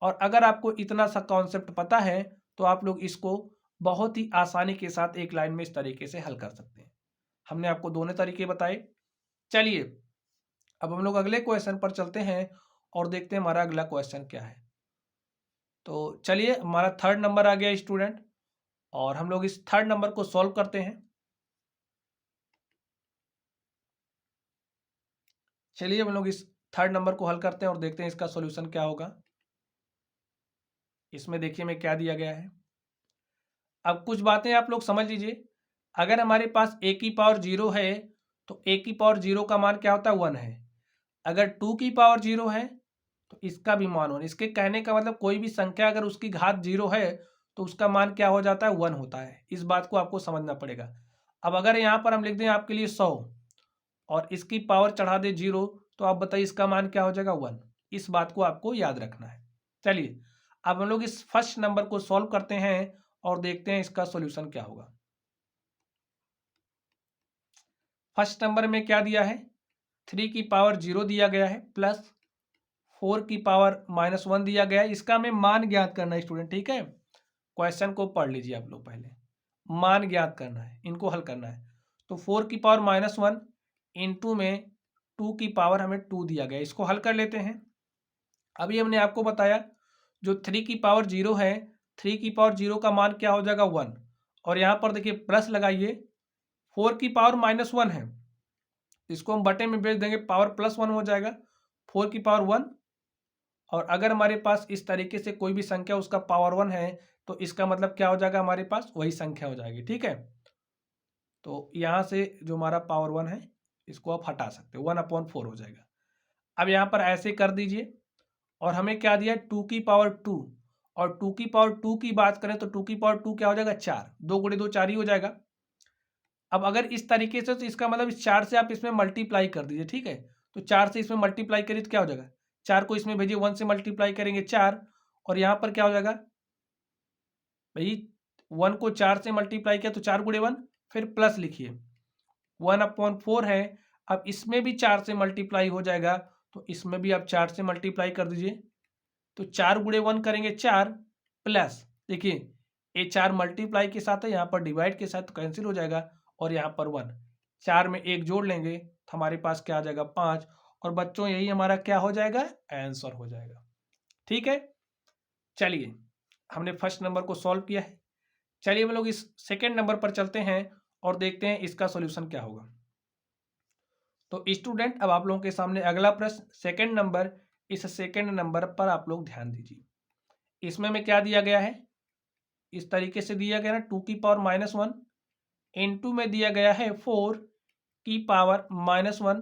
A: और अगर आपको इतना सा कॉन्सेप्ट पता है तो आप लोग इसको बहुत ही आसानी के साथ एक लाइन में इस तरीके से हल कर सकते हैं। हमने आपको दोनों तरीके बताए। चलिए अब हम लोग अगले क्वेश्चन पर चलते हैं और देखते हैं हमारा अगला क्वेश्चन क्या है। तो चलिए हमारा 3rd नंबर आ गया स्टूडेंट, और हम लोग इस 3rd नंबर को सॉल्व करते हैं। चलिए हम लोग इस 3rd नंबर को हल करते हैं और देखते हैं इसका सॉल्यूशन क्या होगा। इसमें देखिए मैं क्या दिया गया है। अब कुछ बातें आप लोग समझ लीजिए। अगर हमारे पास a की पावर 0 है तो a की पावर 0 का मान क्या होता है 1 है। अगर 2 की पावर 0 है तो इसका भी मान 1। इसके कहने का मतलब कोई भी संख्या अगर उसकी घात 0 है तो उसका मान क्या हो जाता है 1 होता है। इस बात को आपको समझना पड़ेगा। अब अगर यहाँ पर हम लिख दें आपके लिए 100 और इसकी पावर चढ़ा दे 0, तो आप बताइए इसका मान क्या हो जाएगा 1। इस बात को आपको याद रखना है। चलिए अब हम लोग इस फर्स्ट नंबर को सॉल्व करते हैं और देखते हैं इसका सॉल्यूशन क्या होगा। फर्स्ट नंबर में क्या दिया है, 3 की पावर 0 दिया गया है, प्लस 4 की पावर -1 दिया गया है। इसका हमें मान ज्ञात करना है स्टूडेंट। ठीक है, क्वेश्चन को पढ़ लीजिए आप लोग, पहले मान ज्ञात करना है, इनको हल करना है। तो 4 की पावर -1 इंटू में 2 की पावर हमें 2 दिया गया, इसको हल कर लेते हैं। अभी हमने आपको बताया जो 3 की पावर 0 है, 3 की पावर 0 का मान क्या हो जाएगा 1, और यहाँ पर देखिए प्लस लगाइए, 4 की पावर -1 है, इसको हम बटे में भेज देंगे, पावर +1 हो जाएगा, 4 की पावर 1, और अगर हमारे पास इस तरीके से कोई भी संख्या उसका पावर 1 है तो इसका मतलब क्या हो जाएगा, हमारे पास वही संख्या हो जाएगी। ठीक है, तो यहाँ से जो हमारा पावर 1 है इसको आप हटा सकते हो, 1/4 हो जाएगा। अब यहाँ पर ऐसे कर दीजिए, और हमें क्या दिया, 2 की पावर 2, और 2 की पावर 2 की बात करें तो 2 की पावर 2 क्या हो जाएगा, 4, 2 गुणे 2 4 ही हो जाएगा। अब अगर इस तरीके से तो इसका मतलब इस 4 से आप इसमें मल्टीप्लाई कर दीजिए। ठीक है, तो 4 से इसमें मल्टीप्लाई करिए तो क्या हो जाएगा, 4 को इसमें भेजिए, 1 से मल्टीप्लाई करेंगे 4, और यहाँ पर क्या हो जाएगा भाई, 1 को 4 से मल्टीप्लाई किया तो 4 गुणे 1, फिर प्लस लिखिए, 1/4 है। अब इसमें भी 4 से मल्टीप्लाई हो जाएगा, तो इसमें भी आप 4 से मल्टीप्लाई कर दीजिए, तो 4 गुणे 1 करेंगे 4, प्लस देखिए ये 4 मल्टीप्लाई के साथ है, यहाँ पर डिवाइड के साथ कैंसिल हो जाएगा, और यहाँ पर 1, 4 में 1 जोड़ लेंगे तो हमारे पास क्या आ जाएगा, 5, और बच्चों यही हमारा क्या हो जाएगा, आंसर हो जाएगा। ठीक है, चलिए हमने फर्स्ट नंबर को सॉल्व किया है। चलिए हम लोग इस सेकेंड नंबर पर चलते हैं और देखते हैं इसका सॉल्यूशन क्या होगा। तो स्टूडेंट अब आप लोगों के सामने अगला प्रश्न सेकेंड नंबर, इस सेकेंड नंबर पर आप लोग ध्यान दीजिए। इसमें में क्या दिया गया है, इस तरीके से दिया गया ना, 2 की पावर -1 इनटू में दिया गया है 4 की पावर -1,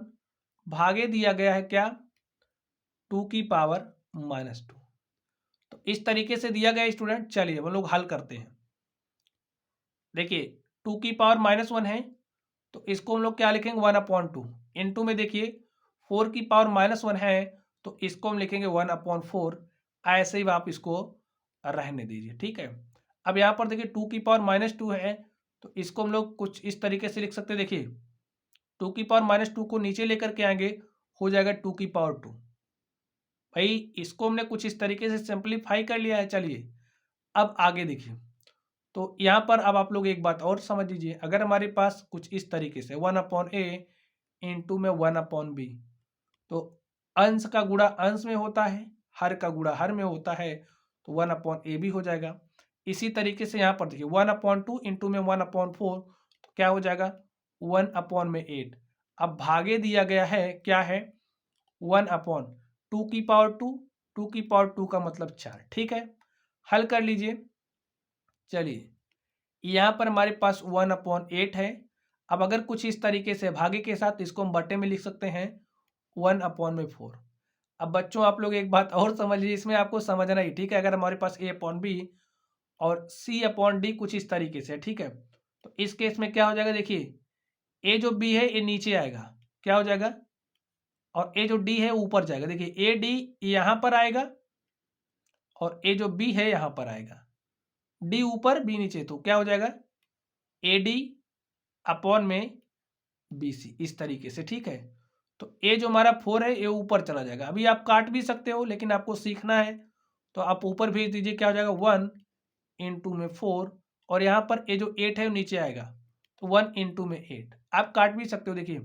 A: भागे दिया गया है क्या, 2 की पावर -2। तो इस तरीके से दिया गया स्टूडेंट। चलिए हम लोग हल करते हैं। देखिए 2 की पावर -1 है तो इसको हम लोग क्या लिखेंगे, 1/2 इनटू में देखिए 4 की पावर -1 है तो इसको हम लिखेंगे 1/4। ऐसे ही आप इसको रहने दीजिए। ठीक है, अब यहाँ पर देखिए 2 की पावर -2 है तो इसको हम लोग कुछ इस तरीके से लिख सकते हैं। देखिए 2 की पावर -2 को नीचे लेकर के आएंगे, हो जाएगा 2 की पावर 2। भाई इसको हमने कुछ इस तरीके से सिंप्लीफाई कर लिया है। चलिए अब आगे देखिए, तो यहाँ पर अब आप लोग एक बात और समझ लीजिए, अगर हमारे पास कुछ इस तरीके से 1/a इंटू में 1/b, तो अंश का गुणा अंश में होता है, हर का गुणा हर में होता है, तो 1/a भी हो जाएगा। इसी तरीके से यहाँ पर देखिए 1/2 इंटू में 1/4, तो क्या हो जाएगा 1/8। अब भागे दिया गया है क्या है, 1/2 की पावर 2, 2 की पावर 2 का मतलब 4। ठीक है, हल कर लीजिए। चलिए यहाँ पर हमारे पास 1/8 है। अब अगर कुछ इस तरीके से भागे के साथ इसको हम बटे में लिख सकते हैं 1/4। अब बच्चों आप लोग एक बात और समझ लीजिए, इसमें आपको समझना ही। ठीक है, अगर हमारे पास a/b और c/d कुछ इस तरीके से, ठीक है, तो इस केस में क्या हो जाएगा, देखिए a जो b है ये नीचे आएगा, क्या हो जाएगा, और a जो d है ऊपर जाएगा। देखिए a d यहाँ पर आएगा और a जो b है यहाँ पर आएगा, d ऊपर b नीचे, तो क्या हो जाएगा AD/में BC, इस तरीके से। ठीक है, तो a जो हमारा 4 है ये ऊपर चला जाएगा। अभी आप काट भी सकते हो लेकिन आपको सीखना है तो आप ऊपर भेज दीजिए, क्या हो जाएगा 1 इंटू में 4, और यहाँ पर a जो 8 है वो नीचे आएगा, तो 1 इंटू में 8। आप काट भी सकते हो, देखिए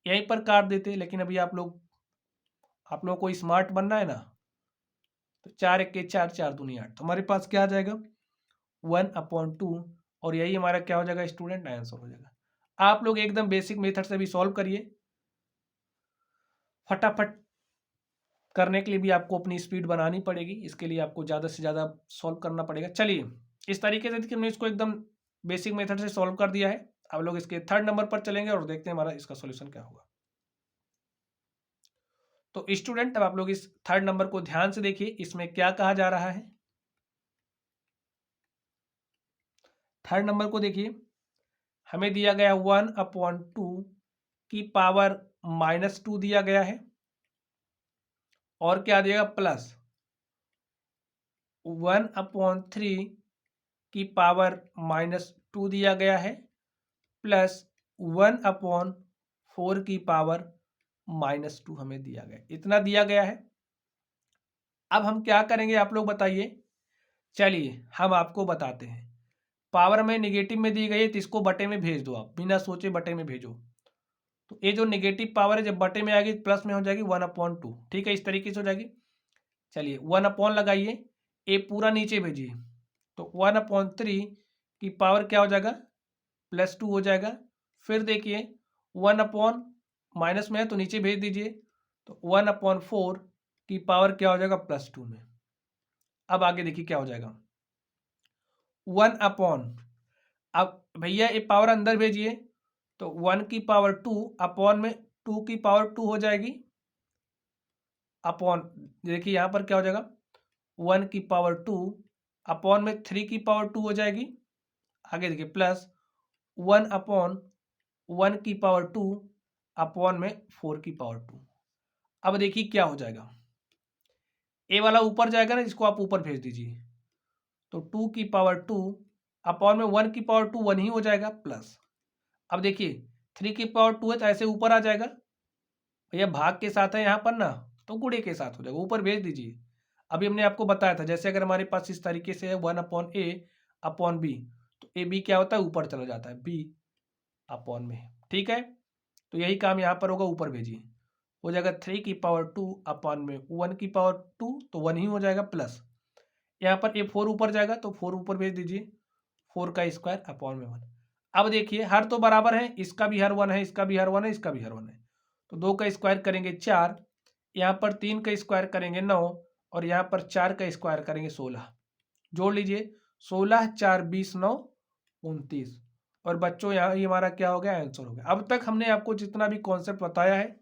A: यहीं पर काट देते, लेकिन अभी आप लोगों को स्मार्ट बनना है ना, तो 4 1 के 4, 4 दूनी 8, तो हमारे पास क्या आ जाएगा 1/2, और यही हमारा क्या हो जाएगा स्टूडेंट, आंसर हो जाएगा। आप लोग एकदम बेसिक मेथड से भी सॉल्व करिए। फटाफट करने के लिए भी आपको अपनी स्पीड बनानी पड़ेगी, इसके लिए आपको ज़्यादा से ज़्यादा सॉल्व करना पड़ेगा। चलिए इस तरीके से देखिए हमने इसको एकदम बेसिक मेथड से सॉल्व कर दिया है। अब लोग इसके थर्ड नंबर पर चलेंगे और देखते हैं हमारा इसका सॉल्यूशन क्या होगा। तो स्टूडेंट अब आप लोग इस थर्ड नंबर को ध्यान से देखिए, इसमें क्या कहा जा रहा है। थर्ड नंबर को देखिए, हमें दिया गया 1/2 की पावर -2 दिया गया है, और क्या दिएगा प्लस 1/3 की पावर -2 दिया गया है, प्लस 1/4 की पावर -2 हमें दिया गया, इतना दिया गया है। अब हम क्या करेंगे आप लोग बताइए। चलिए हम आपको बताते हैं, पावर में निगेटिव में दी गई है तो इसको बटे में भेज दो, आप बिना सोचे बटे में भेजो, तो ये जो नेगेटिव पावर है जब बटे में आएगी प्लस में हो जाएगी 1/2। ठीक है, इस तरीके से हो जाएगी। चलिए 1/, लगाइए, ए पूरा नीचे भेजिए, तो 1/3 की पावर क्या हो जाएगा +2 हो जाएगा। फिर देखिए 1/ माइनस में है तो नीचे भेज दीजिए, तो 1/4 की पावर क्या हो जाएगा +2 में। अब आगे देखिए क्या हो जाएगा 1 अब भैया ये पावर अंदर भेजिए तो 1/2 अपॉन में 2/2 हो जाएगी अपॉन देखिए यहाँ पर क्या हो जाएगा 1/2 अपॉन में 3/2 हो जाएगी। आगे देखिए प्लस 1/1/2 अपॉन में 4/2। अब देखिए क्या हो जाएगा ए वाला ऊपर जाएगा ना, इसको आप ऊपर भेज दीजिए तो 2/2 अपॉन में 1/2 1 ही हो जाएगा प्लस। अब देखिए 3/2 है तो ऐसे ऊपर आ जाएगा भैया, भाग के साथ है यहाँ पर ना तो गुणे के साथ हो जाएगा, ऊपर भेज दीजिए। अभी हमने आपको बताया था जैसे अगर हमारे पास इस तरीके से है 1/a/b तो ए बी क्या होता है ऊपर चला जाता है b अपॉन में, ठीक है। तो यही काम यहाँ पर होगा, ऊपर भेजिए हो जाएगा 3/2 अपॉन में 1/2 तो 1 ही हो जाएगा प्लस यहाँ पर ए 4 ऊपर जाएगा तो 4 ऊपर भेज दीजिए 4² अपॉन में 1। अब देखिए हर तो बराबर है, इसका भी हर 1 है, इसका भी हर 1 है, इसका भी हर 1 है तो 2 का स्क्वायर करेंगे 4, यहाँ पर 3 का स्क्वायर करेंगे 9 और यहाँ पर 4 का स्क्वायर करेंगे 16। जोड़ लीजिए 16 4 20 9 29 और बच्चों यहाँ ये हमारा क्या हो गया आंसर हो गया। अब तक हमने आपको जितना भी कॉन्सेप्ट बताया है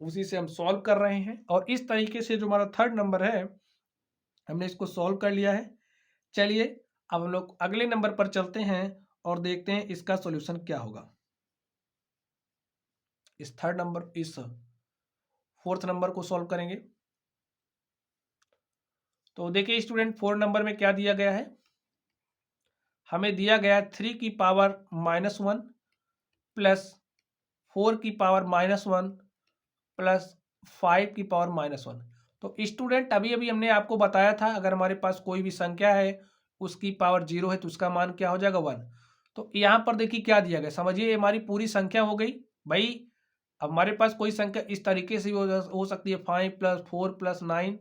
A: उसी से हम सॉल्व कर रहे हैं और इस तरीके से जो हमारा थर्ड नंबर है हमने इसको सॉल्व कर लिया है। चलिए अब हम लोग अगले नंबर पर चलते हैं और देखते हैं इसका सॉल्यूशन क्या होगा। इस फोर्थ नंबर को सॉल्व करेंगे तो देखिए स्टूडेंट 4 नंबर में क्या दिया गया है, हमें दिया गया 3/-1 प्लस 4/-1 प्लस 5/-1। तो स्टूडेंट अभी अभी हमने आपको बताया था अगर हमारे पास कोई भी संख्या है उसकी पावर 0 है तो उसका मान क्या हो जाएगा 1। तो यहाँ पर देखिए क्या दिया गया, समझिए हमारी पूरी संख्या हो गई भाई। अब हमारे पास कोई संख्या इस तरीके से हो सकती है 5 + 4 + 9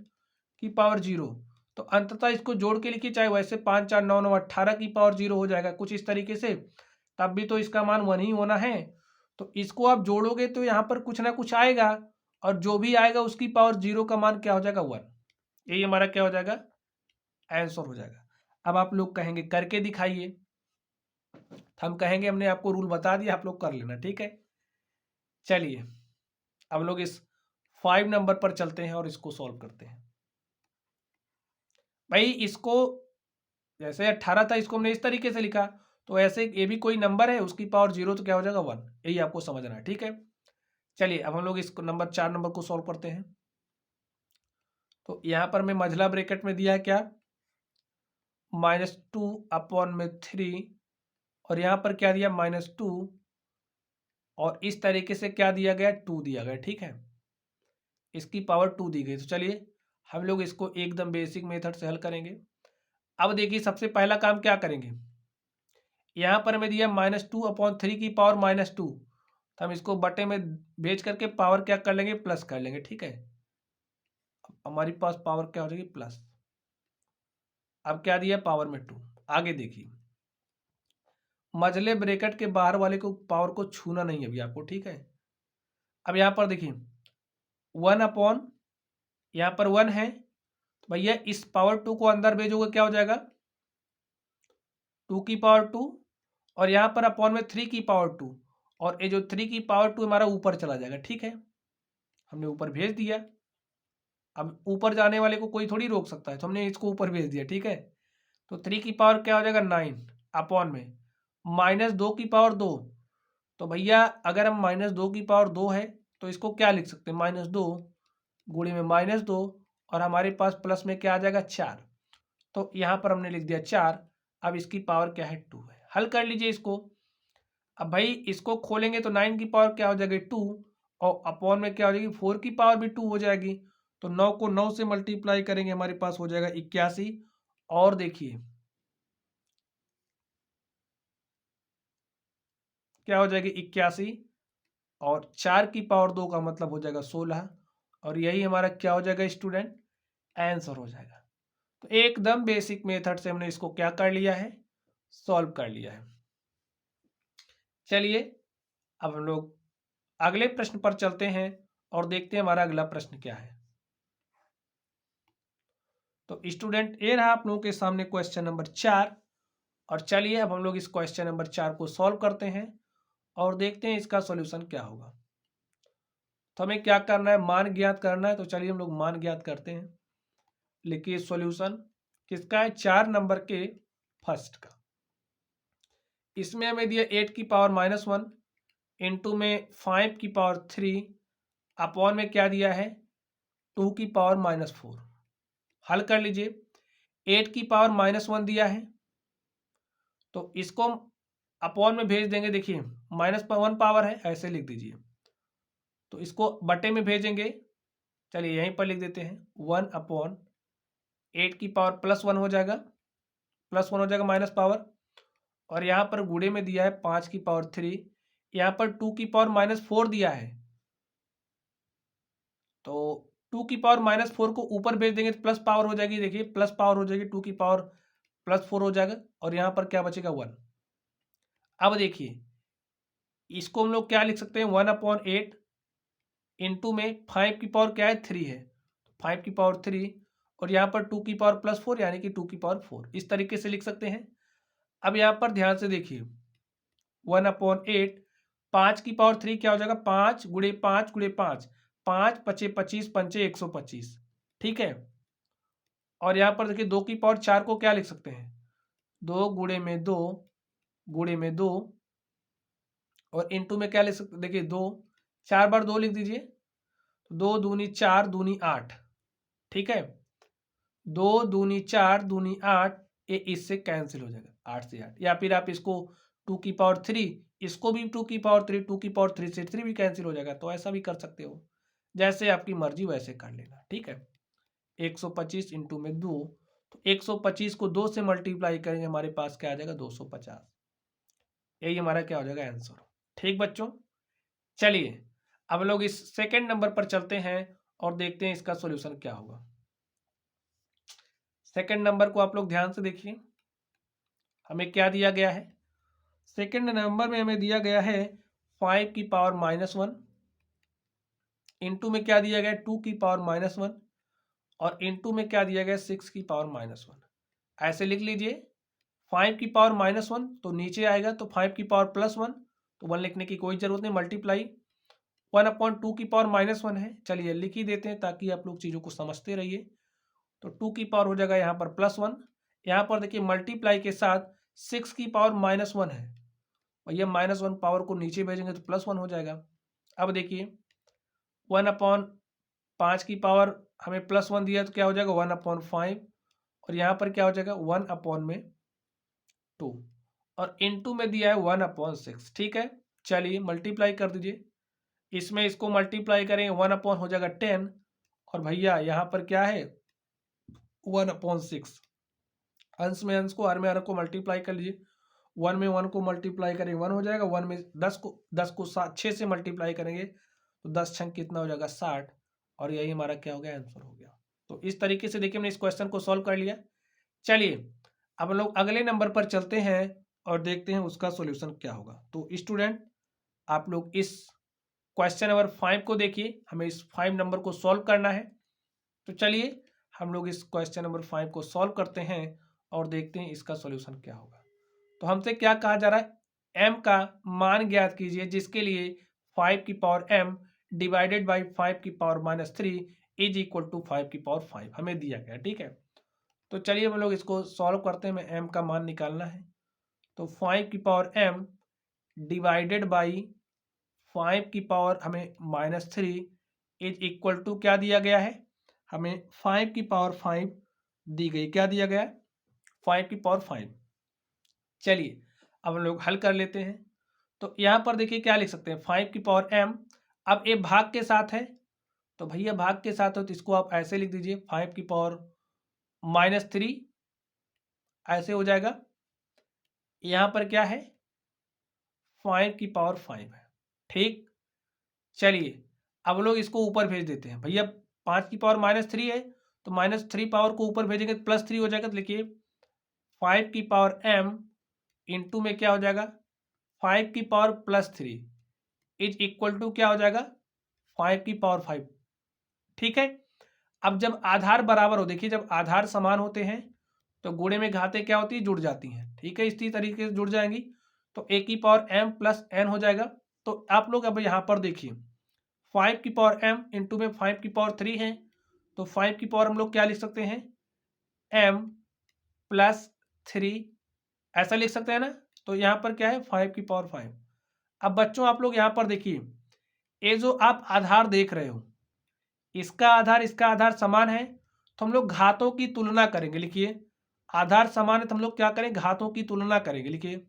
A: की पावर 0 तो अंततः इसको जोड़ के लिखिए, चाहे वैसे 5 4 9 9 18 की पावर 0 हो जाएगा कुछ इस तरीके से, तब भी तो इसका मान 1 ही होना है। तो इसको आप जोड़ोगे तो यहाँ पर कुछ ना कुछ आएगा और जो भी आएगा उसकी पावर 0 का मान क्या हो जाएगा 1। यही हमारा क्या हो जाएगा आंसर हो जाएगा। अब आप लोग कहेंगे करके दिखाइए, हम कहेंगे हमने आपको रूल बता दिया आप लोग कर लेना, ठीक है। चलिए अब लोग इस 5 नंबर पर चलते हैं और इसको सॉल्व करते हैं। भाई इसको जैसे 18 था इसको हमने इस तरीके से लिखा तो ऐसे ये भी कोई नंबर है उसकी पावर 0 तो क्या हो जाएगा 1, यही आपको समझना है, ठीक है। चलिए अब हम लोग इस नंबर 4 नंबर को सॉल्व करते हैं। तो यहाँ पर मैं मझला ब्रैकेट में दिया है क्या -2/3 और यहाँ पर क्या दिया -2 और इस तरीके से क्या दिया गया 2 दिया गया, ठीक है। इसकी पावर 2 दी गई तो चलिए हम लोग इसको एकदम बेसिक मेथड से हल करेंगे। अब देखिए सबसे पहला काम क्या करेंगे, यहाँ पर हमें दिया -2/3 की पावर -2 तो हम इसको बटे में भेज करके पावर क्या कर लेंगे प्लस कर लेंगे, ठीक है। हमारे पास पावर क्या हो जाएगी प्लस। अब क्या दिया पावर में 2। आगे देखिए मझले ब्रैकेट के बाहर वाले को पावर को छूना नहीं है अभी आपको, ठीक है। अब यहाँ पर देखिए 1 यहाँ पर 1 है तो भैया इस पावर 2 को अंदर भेजोगे क्या हो जाएगा 2/2 और यहाँ पर अपॉन में 3/2 और ये जो 3/2 हमारा ऊपर चला जाएगा, ठीक है। हमने ऊपर भेज दिया। अब ऊपर जाने वाले को कोई थोड़ी रोक सकता है तो हमने इसको ऊपर भेज दिया, ठीक है। तो 3 की पावर क्या हो जाएगा 9 अपॉन में -2/2 तो भैया अगर हम -2/2 है तो इसको क्या लिख सकते हैं -2 गुणे में -2 और हमारे पास प्लस में क्या आ जाएगा 4 तो यहाँ पर हमने लिख दिया 4। अब इसकी पावर क्या है 2 है। हल कर लीजिए इसको। अब भाई इसको खोलेंगे तो 9 की पावर क्या हो जाएगी 2 और अपॉन में क्या हो जाएगी 4 की पावर भी 2 हो जाएगी तो 9 को 9 से मल्टीप्लाई करेंगे हमारे पास हो जाएगा 81 और देखिए क्या हो जाएगी 81 और 4 की पावर 2 का मतलब हो जाएगा 16 और यही हमारा क्या हो जाएगा स्टूडेंट आंसर हो जाएगा। तो एकदम बेसिक मेथड से हमने इसको क्या कर लिया है सॉल्व कर लिया है। चलिए अब हम लोग अगले प्रश्न पर चलते हैं और देखते हैं हमारा अगला प्रश्न क्या है। तो स्टूडेंट ये रहा आप लोगों के सामने क्वेश्चन नंबर 4। और चलिए अब हम लोग इस क्वेश्चन नंबर 4 को सॉल्व करते हैं और देखते हैं इसका सॉल्यूशन क्या होगा। तो हमें क्या करना है, मान ज्ञात करना है। तो चलिए हम लोग मान ज्ञात करते हैं। लिखिए सॉल्यूशन किसका है, 4 नंबर के फर्स्ट का। इसमें हमें दिया 8 की पावर -1 इंटू में 5 की पावर 3 अपॉन में क्या दिया है 2 की पावर -4। हल कर लीजिए। 8 की पावर -1 दिया है तो इसको हम अपॉन में भेज देंगे। देखिए -1 पावर है, ऐसे लिख दीजिए। तो इसको बटे में भेजेंगे। चलिए यहीं पर लिख देते हैं 1/8 की पावर +1 हो जाएगा, +1 हो जाएगा माइनस पावर। और यहाँ पर गुणे में दिया है 5 की पावर 3, यहाँ पर 2 की पावर -4 दिया है। तो 2 की पावर -4 को ऊपर भेज देंगे तो प्लस पावर हो जाएगी। देखिए प्लस पावर हो जाएगी, 2 की पावर +4 हो जाएगा और यहाँ पर क्या बचेगा 1। अब देखिए इसको हम लोग क्या लिख सकते हैं 1/8 इंटू में 5 की पावर क्या है 3 है, 5 की पावर 3 और यहाँ पर 2 की पावर +4 यानी कि 2 की पावर 4, इस तरीके से लिख सकते हैं। अब यहाँ पर ध्यान से देखिए 1/8 5 की पावर 3 क्या हो जाएगा 5 गुणे 5 गुणे 5, 5 पचे 25 पंचे 125, ठीक है। और यहाँ पर देखिए 2 की पावर 4 को क्या लिख सकते हैं 2 गुणे में 2 गुणे में 2 और इंटू में क्या लिख सकते हैं, देखिए 2 4 बार 2 लिख दीजिए। 2 दूनी 4 दूनी 8, ठीक है। 2 दूनी 4 दूनी 8, ये इससे कैंसिल हो जाएगा 8 से 8। या फिर आप इसको 2 की पावर 3, इसको भी 2 की पावर 3, 2 की पावर 3 से 3 भी कैंसिल हो जाएगा। तो ऐसा भी कर सकते हो, जैसे आपकी मर्जी वैसे कर लेना, ठीक है। 125 इंटू में 2, तो 125 को 2 से मल्टीप्लाई करेंगे हमारे पास क्या आ जाएगा 250। यही हमारा क्या हो जाएगा आंसर, ठीक बच्चों। चलिए अब लोग इस सेकंड नंबर पर चलते हैं और देखते हैं इसका सॉल्यूशन क्या होगा। सेकंड नंबर को आप लोग ध्यान से देखिए, हमें क्या दिया गया है। सेकंड नंबर में हमें दिया गया है 5 की पावर -1 इंटू में क्या दिया गया है 2 की पावर -1 और इंटू में क्या दिया गया 6 की पावर -1। ऐसे लिख लीजिए 5 की पावर -1 तो नीचे आएगा तो 5 की पावर +1, तो 1 लिखने की कोई जरूरत नहीं, मल्टीप्लाई 1/2 की पावर -1 है। चलिए लिख ही देते हैं ताकि आप लोग चीज़ों को समझते रहिए। तो 2 की पावर हो जाएगा यहाँ पर +1, यहाँ पर देखिए मल्टीप्लाई के साथ 6 की पावर -1 है और ये -1 पावर को नीचे भेजेंगे तो +1 हो जाएगा। अब देखिए 1/5 की पावर हमें +1 दिया तो क्या हो जाएगा 1/5 और यहाँ पर क्या हो जाएगा 1/2 और इनटू में दिया है 1/6, ठीक है। चलिए मल्टीप्लाई कर दीजिए, इसमें इसको मल्टीप्लाई करेंगे 1 हो जाएगा 10 और भैया यहाँ पर क्या है 1/6। अंश में अंश को, हर में हर को मल्टीप्लाई कर लीजिए। 1 में 1 को मल्टीप्लाई करेंगे 1 हो जाएगा, 1 में 10 को 6 से मल्टीप्लाई करेंगे तो 10 छंग कितना हो जाएगा 60 और यही हमारा क्या हो गया आंसर हो गया। तो इस तरीके से देखिए हमने इस क्वेश्चन को सॉल्व कर लिया। चलिए अब लोग अगले नंबर पर चलते हैं और देखते हैं उसका सॉल्यूशन क्या होगा। तो स्टूडेंट आप लोग इस क्वेश्चन नंबर 5 को देखिए, हमें इस 5 नंबर को सॉल्व करना है। तो चलिए हम लोग इस क्वेश्चन नंबर 5 को सॉल्व करते हैं और देखते हैं इसका सॉल्यूशन क्या होगा। तो हमसे क्या कहा जा रहा है, m का मान ज्ञात कीजिए जिसके लिए 5 की पावर m डिवाइडेड बाई 5 की पावर -3 इज इक्वल टू 5 की पावर 5 हमें दिया गया, ठीक है। तो चलिए हम लोग इसको सॉल्व करते हैं, हमें m का मान निकालना है। तो 5 की पावर m डिवाइडेड बाई 5 की पावर हमें -3 इज इक्वल टू क्या दिया गया है, हमें 5 की पावर 5 दी गई, क्या दिया गया है 5 की पावर 5। चलिए अब हम लोग हल कर लेते हैं। तो यहाँ पर देखिए क्या लिख सकते हैं 5 की पावर m, अब ये भाग के साथ है तो भैया भाग के साथ हो तो इसको आप ऐसे लिख दीजिए 5 की पावर -3 ऐसे हो जाएगा। यहाँ पर क्या है 5 की पावर 5 है, ठीक। चलिए अब लोग इसको ऊपर भेज देते हैं, भैया 5 की पावर -3 है तो -3 पावर को ऊपर भेजेंगे तो +3 हो जाएगा। तो लिखिए 5 की पावर m इंटू में क्या हो जाएगा 5 की पावर +3 इज इक्वल टू क्या हो जाएगा 5 की पावर 5। ठीक है, अब जब आधार बराबर हो, देखिए जब आधार समान होते हैं तो गुणे में घातें क्या होती है, जुड़ जाती हैं। ठीक है, इसी तरीके से जुड़ जाएंगी तो a की पावर m प्लस n हो जाएगा। तो आप लोग अब यहाँ पर देखिए 5 की पावर m इंटू में 5 की पावर 3 है, तो 5 की पावर हम लोग क्या लिख सकते हैं, m प्लस 3, ऐसा लिख सकते हैं ना। तो यहाँ पर क्या है, 5 की पावर 5। अब बच्चों आप लोग यहाँ पर देखिए, ये जो आप आधार देख रहे हो, इसका आधार समान है तो हम लोग घातों की तुलना करेंगे। लिखिए, आधार समान है तो हम लोग क्या करें, घातों की तुलना करेंगे। लिखिए,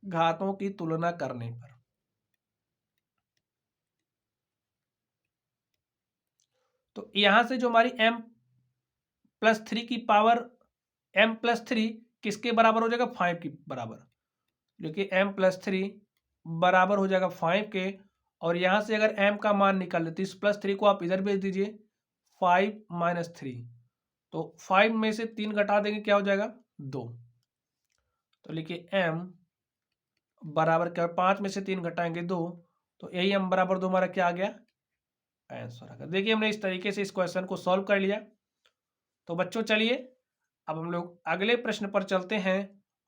A: घातों की तुलना करने पर तो यहां से जो हमारी m प्लस 3 की पावर m प्लस 3 किसके बराबर हो जाएगा, 5 की बराबर। देखिए m प्लस 3 बराबर हो जाएगा 5 के, और यहां से अगर m का मान निकाल ले तो इस प्लस 3 को आप इधर भेज दीजिए, 5 माइनस 3, तो 5 में से 3 घटा देंगे, क्या हो जाएगा, 2। तो लिखिए m बराबर क्या, 5 में से 3 घटाएंगे 2, तो यही m बराबर 2 हमारा क्या आ गया, आंसर आ गया। देखिए हमने इस तरीके से इस क्वेश्चन को सॉल्व कर लिया। तो बच्चों चलिए अब हम लोग अगले प्रश्न पर चलते हैं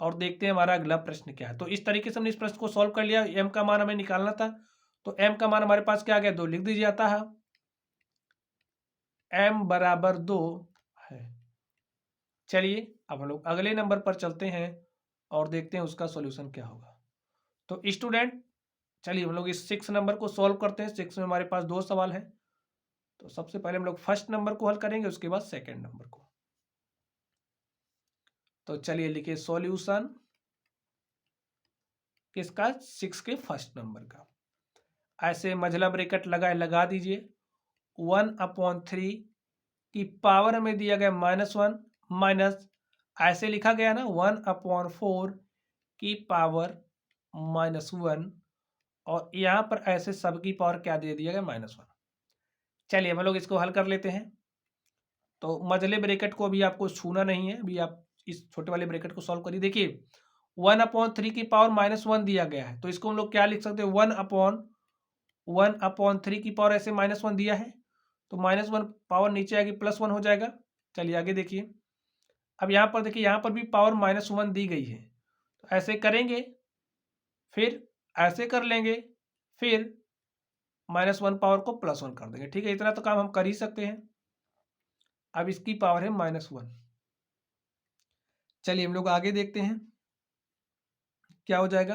A: और देखते हैं हमारा अगला प्रश्न क्या है। तो इस तरीके से हमने इस प्रश्न को सॉल्व कर लिया। m का मान हमें निकालना था, तो m का मान हमारे पास क्या आ गया, 2 लिख दीजिए आता है, m बराबर 2 है। चलिए अब हम लोग अगले नंबर पर चलते हैं और देखते हैं उसका सॉल्यूशन क्या होगा। तो स्टूडेंट चलिए हम लोग इस 6 नंबर को सॉल्व करते हैं। 6 में हमारे पास 2 सवाल हैं, तो सबसे पहले हम लोग फर्स्ट नंबर को हल करेंगे, उसके बाद सेकंड नंबर को। तो चलिए लिखिए सॉल्यूशन किसका, 6 के फर्स्ट नंबर का। ऐसे मझला ब्रैकेट लगा दीजिए, 1/3 की पावर में दिया गया -1 माइनस, ऐसे लिखा गया ना 1/4 की पावर -1, और यहाँ पर ऐसे सबकी पावर क्या दे दिया गया, -1। चलिए हम लोग इसको हल कर लेते हैं। तो मझले ब्रैकेट को अभी आपको छूना नहीं है, अभी आप इस छोटे वाले ब्रैकेट को सॉल्व करिए। देखिए 1/3 की पावर -1 दिया गया है, तो इसको हम लोग क्या लिख सकते हैं, 1/3 की पावर ऐसे -1 दिया है, तो -1 पावर नीचे आएगी, +1 हो जाएगा। चलिए आगे देखिए, अब यहाँ पर देखिए, यहाँ पर भी पावर -1 दी गई है, तो ऐसे करेंगे, फिर ऐसे कर लेंगे, फिर -1 पावर को +1 कर देंगे। ठीक है, इतना तो काम हम कर ही सकते हैं। अब इसकी पावर है -1। चलिए हम लोग आगे देखते हैं क्या हो जाएगा।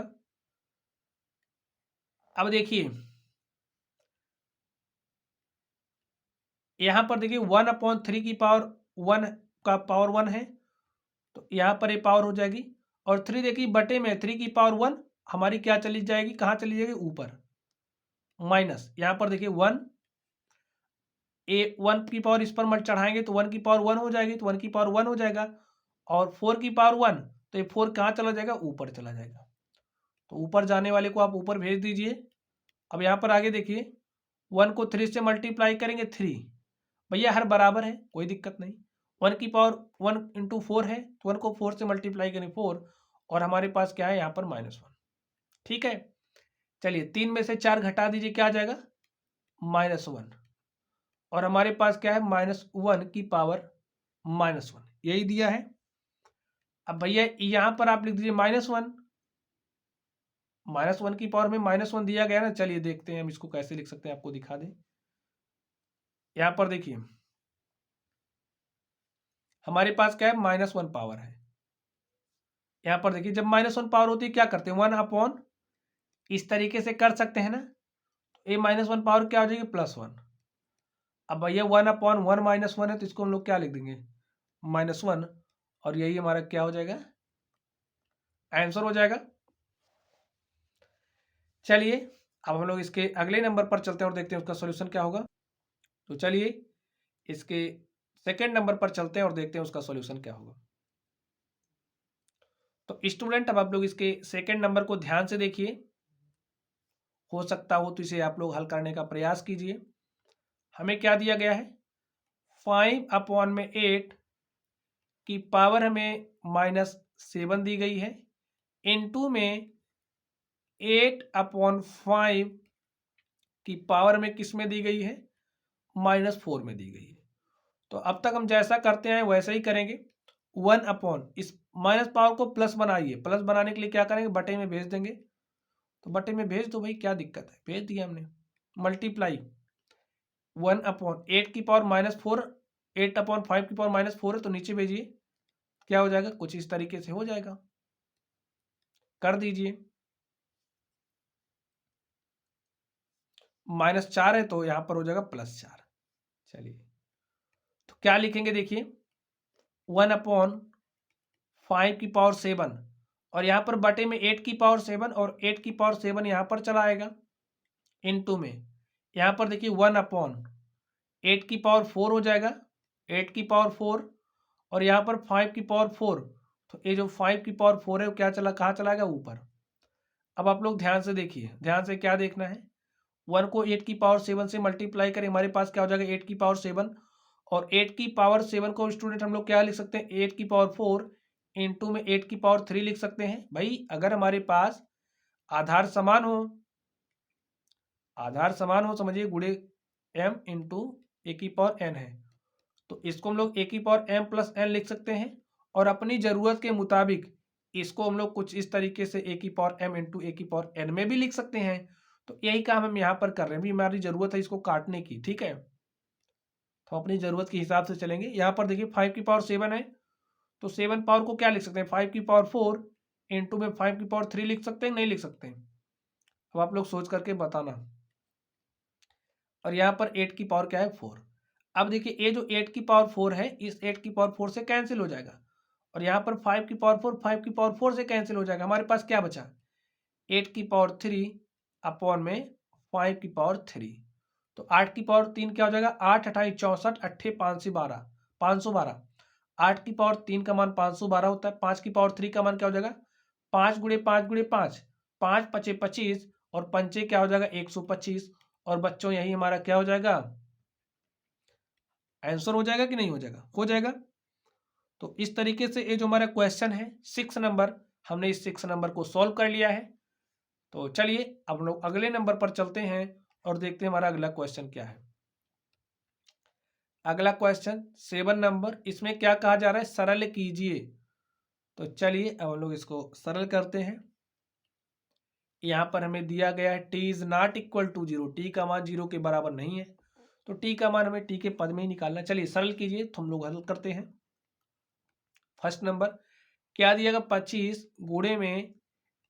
A: अब देखिए यहाँ पर देखिए 1/3 की पावर 1 का पावर 1 है, तो यहाँ पर ये पावर हो जाएगी, और 3 देखिए बटे में 3 की पावर 1 हमारी क्या चली जाएगी, कहाँ चली जाएगी, ऊपर, माइनस यहाँ पर देखिए 1, 1 की पावर इस पर मत चढ़ाएंगे तो 1 की पावर 1 हो जाएगी, तो 1 की पावर 1 हो जाएगा, और 4 की पावर 1, तो ये 4 कहाँ चला जाएगा, ऊपर चला जाएगा। तो ऊपर जाने वाले को आप ऊपर भेज दीजिए। अब यहाँ पर आगे देखिए 1 को 3 से मल्टीप्लाई करेंगे, 3, भैया हर बराबर है, कोई दिक्कत नहीं। 1 की पावर 1 इंटू 4 है, तो 1 को 4 से मल्टीप्लाई करें 4, और हमारे पास क्या है यहाँ पर -1। ठीक है, चलिए 3 में से 4 घटा दीजिए, क्या आ जाएगा, -1, और हमारे पास क्या है, -1 की पावर -1, यही दिया है। अब भैया यहाँ पर आप लिख दीजिए -1, -1 की पावर में -1 दिया गया ना। चलिए देखते हैं हम इसको कैसे लिख सकते हैं, आपको दिखा दें। यहाँ पर देखिए हमारे पास क्या है, -1 पावर है। यहाँ पर देखिए जब -1 पावर होती है क्या करते हैं, 1/, इस तरीके से कर सकते हैं ना, तो ये -1 पावर क्या हो जाएगी, +1। अब भैया 1/1 -1 है, तो इसको हम लोग क्या लिख देंगे, -1, और यही हमारा क्या हो जाएगा, आंसर हो जाएगा। चलिए अब हम लोग इसके अगले नंबर पर चलते हैं और देखते हैं उसका सॉल्यूशन क्या होगा। तो चलिए इसके सेकंड नंबर पर चलते हैं और देखते हैं उसका सॉल्यूशन क्या होगा। तो स्टूडेंट अब आप लोग इसके सेकंड नंबर को ध्यान से देखिए, हो सकता हो तो इसे आप लोग हल करने का प्रयास कीजिए। हमें क्या दिया गया है, 5/8 की पावर हमें -7 दी गई है, इनटू में 8/5 की पावर में किस में दी गई है, -4 में दी गई है। तो अब तक हम जैसा करते हैं वैसा ही करेंगे। 1 अपॉन इस माइनस पावर को प्लस बनाइए, प्लस बनाने के लिए क्या करेंगे, बटे में भेज देंगे। तो बटे में भेज दो भाई, क्या दिक्कत है, भेज दिया हमने। मल्टीप्लाई 1 अपॉन 8 की पावर -4, 8 अपॉन 5 की पावर -4 है, तो नीचे भेजिए, क्या हो जाएगा, कुछ इस तरीके से हो जाएगा, कर दीजिए। -4 है तो यहां पर हो जाएगा +4। चलिए तो क्या लिखेंगे, देखिए 1 अपॉन 5 की पावर 7, और यहाँ पर बटे में 8 की पावर 7, और 8 की पावर 7 यहाँ पर चला आएगा इनटू में, यहाँ पर देखिए 1 अपॉन 8 की पावर 4 हो जाएगा, 8 की पावर 4, और यहाँ पर 5 की पावर 4, तो ये जो 5 की पावर 4 है वो क्या चला, कहाँ चला गया, ऊपर। अब आप लोग ध्यान से देखिए, ध्यान से क्या देखना है, 1 को 8 की पावर 7 से मल्टीप्लाई करें, हमारे पास क्या हो जाएगा, 8 की पावर 7, और 8 की पावर 7 को स्टूडेंट हम लोग क्या लिख सकते हैं, 8 की पावर 4 इंटू में 8 की पावर 3 लिख सकते हैं। भाई अगर हमारे पास आधार समान हो, आधार समान हो, समझिए गुणे m इंटू ए की पावर n है, तो इसको हम लोग ए की पावर m प्लस n लिख सकते हैं, और अपनी ज़रूरत के मुताबिक इसको हम लोग कुछ इस तरीके से ए की पावर m इंटू ए की पावर n में भी लिख सकते हैं। तो यही काम हम यहाँ पर कर रहे हैं, भी हमारी ज़रूरत है इसको काटने की, ठीक है। तो अपनी ज़रूरत के हिसाब से चलेंगे। यहाँ पर देखिए 5 की पावर 7 है, तो 7 पावर को क्या लिख सकते हैं, 5 की पावर 4 इंटू में 5 की पावर 3 लिख सकते हैं, नहीं लिख सकते हैं। अब आप लोग सोच करके बताना। और यहाँ पर 8 की पावर क्या है, 4। अब देखिए ये जो 8 की पावर 4 है, इस 8 की पावर 4 से कैंसिल हो जाएगा, और यहाँ पर 5 की पावर 4 5 की पावर 4 से कैंसिल हो जाएगा। हमारे पास क्या बचा, 8 की पावर 3 अपॉन में 5 की पावर 3, तो 8 की पावर 3 क्या हो जाएगा, 8 28 64 अट्ठे 512, 512। 8 की पावर 3 का मान 512 होता है, 5 की पावर 3 का मान क्या हो जाएगा, 5 गुणे 5 गुणे 5, 5 पचे 25, और पंचे क्या हो जाएगा, 125। और बच्चों यही हमारा क्या हो जाएगा, आंसर हो जाएगा कि नहीं हो जाएगा, हो जाएगा। तो इस तरीके से ये जो हमारा क्वेश्चन है 6 नंबर, हमने इस 6 नंबर को सॉल्व कर लिया है। तो चलिए अब हम लोग अगले नंबर पर चलते हैं और देखते हैं हमारा अगला क्वेश्चन क्या है। अगला क्वेश्चन 7 नंबर, इसमें क्या कहा जा रहा है, सरल कीजिए। तो चलिए अब हम लोग इसको सरल करते हैं। यहाँ पर हमें दिया गया है t is not equal to 0, T का मान 0 के बराबर नहीं है, तो टी का मान हमें टी के पद में ही निकालना। चलिए सरल कीजिए, तो हम लोग हल करते हैं। फर्स्ट नंबर क्या दिया गया, 25 गुणे में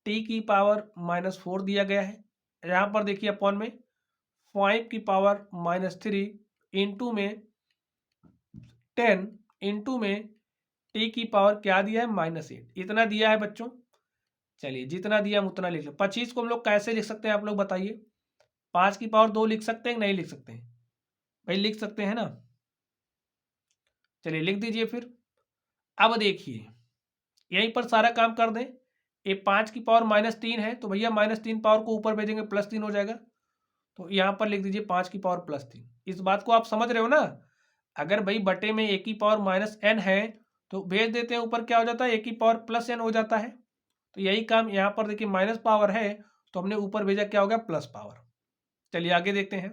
A: टी की पावर -4 दिया गया है। यहाँ पर देखिए अपॉन में 5 की पावर -3 इंटू में 10 इंटू में टी की पावर क्या दिया है, -8, इतना दिया है बच्चों। चलिए जितना दिया हम उतना लिख लो। 25 को हम लोग कैसे लिख सकते हैं, आप लोग बताइए। 5 की पावर 2 लिख सकते हैं, नहीं लिख सकते हैं, भाई लिख सकते हैं ना। चलिए लिख दीजिए फिर। अब देखिए यहीं पर सारा काम कर दें। ये 5 की पावर -3 है, तो भैया -3 पावर को ऊपर भेजेंगे +3 हो जाएगा, तो यहाँ पर लिख दीजिए 5 की पावर +3। इस बात को आप समझ रहे हो ना। अगर भाई बटे में a की पावर -n है तो भेज देते हैं ऊपर, क्या हो जाता है, a की पावर +n हो जाता है। तो यही काम यहाँ पर देखिए माइनस पावर है, तो हमने ऊपर भेजा, क्या हो गया, प्लस पावर। चलिए आगे देखते हैं।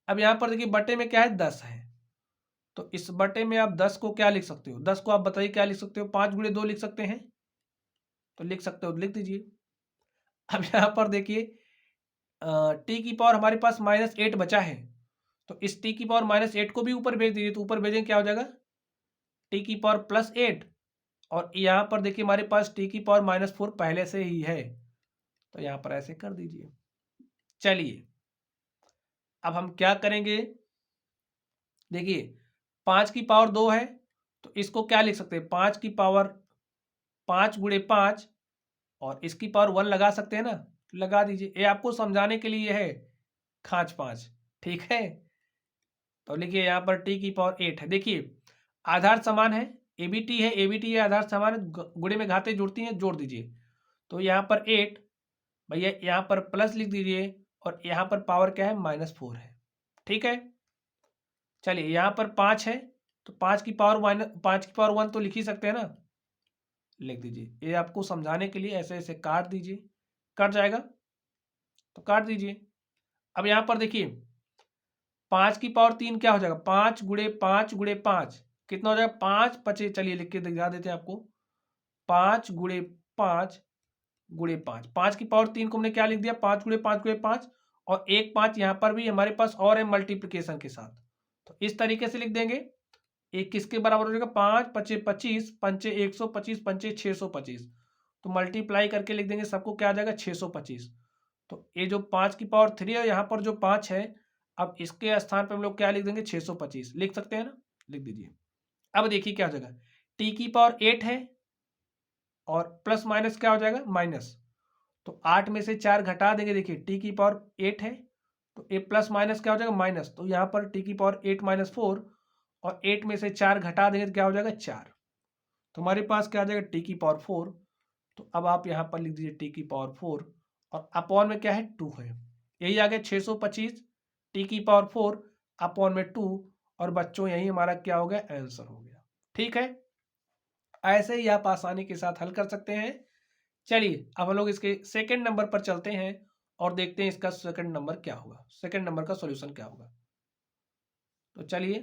A: अब यहाँ पर देखिए बटे में क्या है, 10 है, तो इस बटे में आप 10 को क्या लिख सकते हो, 10 को आप बताइए क्या लिख सकते हो, 5 गुणे 2 लिख सकते हैं, तो लिख सकते हो, लिख दीजिए। अब यहाँ पर देखिए टी की पावर हमारे पास -8 बचा है, तो इस टी की पावर -8 को भी ऊपर भेज दीजिए, तो ऊपर भेजेंगे क्या हो जाएगा, टी की पावर +8, और यहाँ पर देखिए हमारे पास टी की पावर -4 पहले से ही है, तो यहाँ पर ऐसे कर दीजिए। चलिए अब हम क्या करेंगे, देखिए 5 की पावर 2 है, तो इसको क्या लिख सकते हैं, 5 की पावर 5 गुणे 5, और इसकी पावर 1 लगा सकते हैं ना, लगा दीजिए। ये आपको समझाने के लिए है, खाँच 5, ठीक है। तो लिखिए यहाँ पर टी की पावर 8 है। देखिए आधार समान है, ए बी टी है, ए बी टी है, आधार समान है, गुणे में घाते जुड़ती हैं, जोड़ दीजिए। तो यहाँ पर 8, भैया यहाँ पर प्लस लिख दीजिए, और यहाँ पर पावर क्या है, -4 है, ठीक है। चलिए यहाँ पर 5 है, तो 5 की पावर 1 तो लिख ही सकते हैं ना, लिख दीजिए। ये आपको समझाने के लिए ऐसे ऐसे काट दीजिए, कट जाएगा तो काट दीजिए। अब यहाँ पर देखिए 5 की पावर 3 क्या हो जाएगा, 5 गुणे 5 गुणे 5 कितना हो जाएगा, 5 पचे, चलिए लिख के दिखा देते हैं आपको, 5 गुणे 5 गुणे 5, 5 की पावर 3 को हमने क्या लिख दिया, 5 गुणे 5 गुणे 5, और एक 5 यहाँ पर भी हमारे पास और है मल्टीप्लिकेशन के साथ, तो इस तरीके से लिख देंगे। एक किसके बराबर हो जाएगा, 5 पचे 25, पंचे 125, पंचे 625, तो मल्टीप्लाई करके लिख देंगे सबको, क्या आ जाएगा 625। तो ये जो 5 की पावर 3 है, यहाँ पर जो 5 है, अब इसके स्थान पर हम लोग क्या लिख देंगे, 625 लिख सकते हैं ना, लिख दीजिए। अब देखिए क्या हो जाएगा, टी की पावर 8 है और प्लस माइनस क्या हो जाएगा, माइनस, तो 8 में से 4 घटा देंगे, देखिए टी की पावर 8 है तो ए प्लस माइनस क्या हो जाएगा, माइनस, तो यहाँ पर टी की पावर 8 माइनस 4, और 8 में से 4 घटा देंगे तो क्या हो जाएगा 4, तो हमारे पास क्या आ जाएगा टी की पावर 4। तो अब आप यहाँ पर लिख दीजिए टी की पावर 4, और अपॉन में क्या है 2 है, यही आ गया 625 टी की पावर 4 अपॉन में 2, और बच्चों यही हमारा क्या हो गया, आंसर हो गया। ठीक है, ऐसे ही आप आसानी के साथ हल कर सकते हैं। चलिए अब हम लोग इसके सेकंड नंबर पर चलते हैं और देखते हैं इसका सेकंड नंबर क्या होगा, सेकंड नंबर का सॉल्यूशन क्या होगा। तो चलिए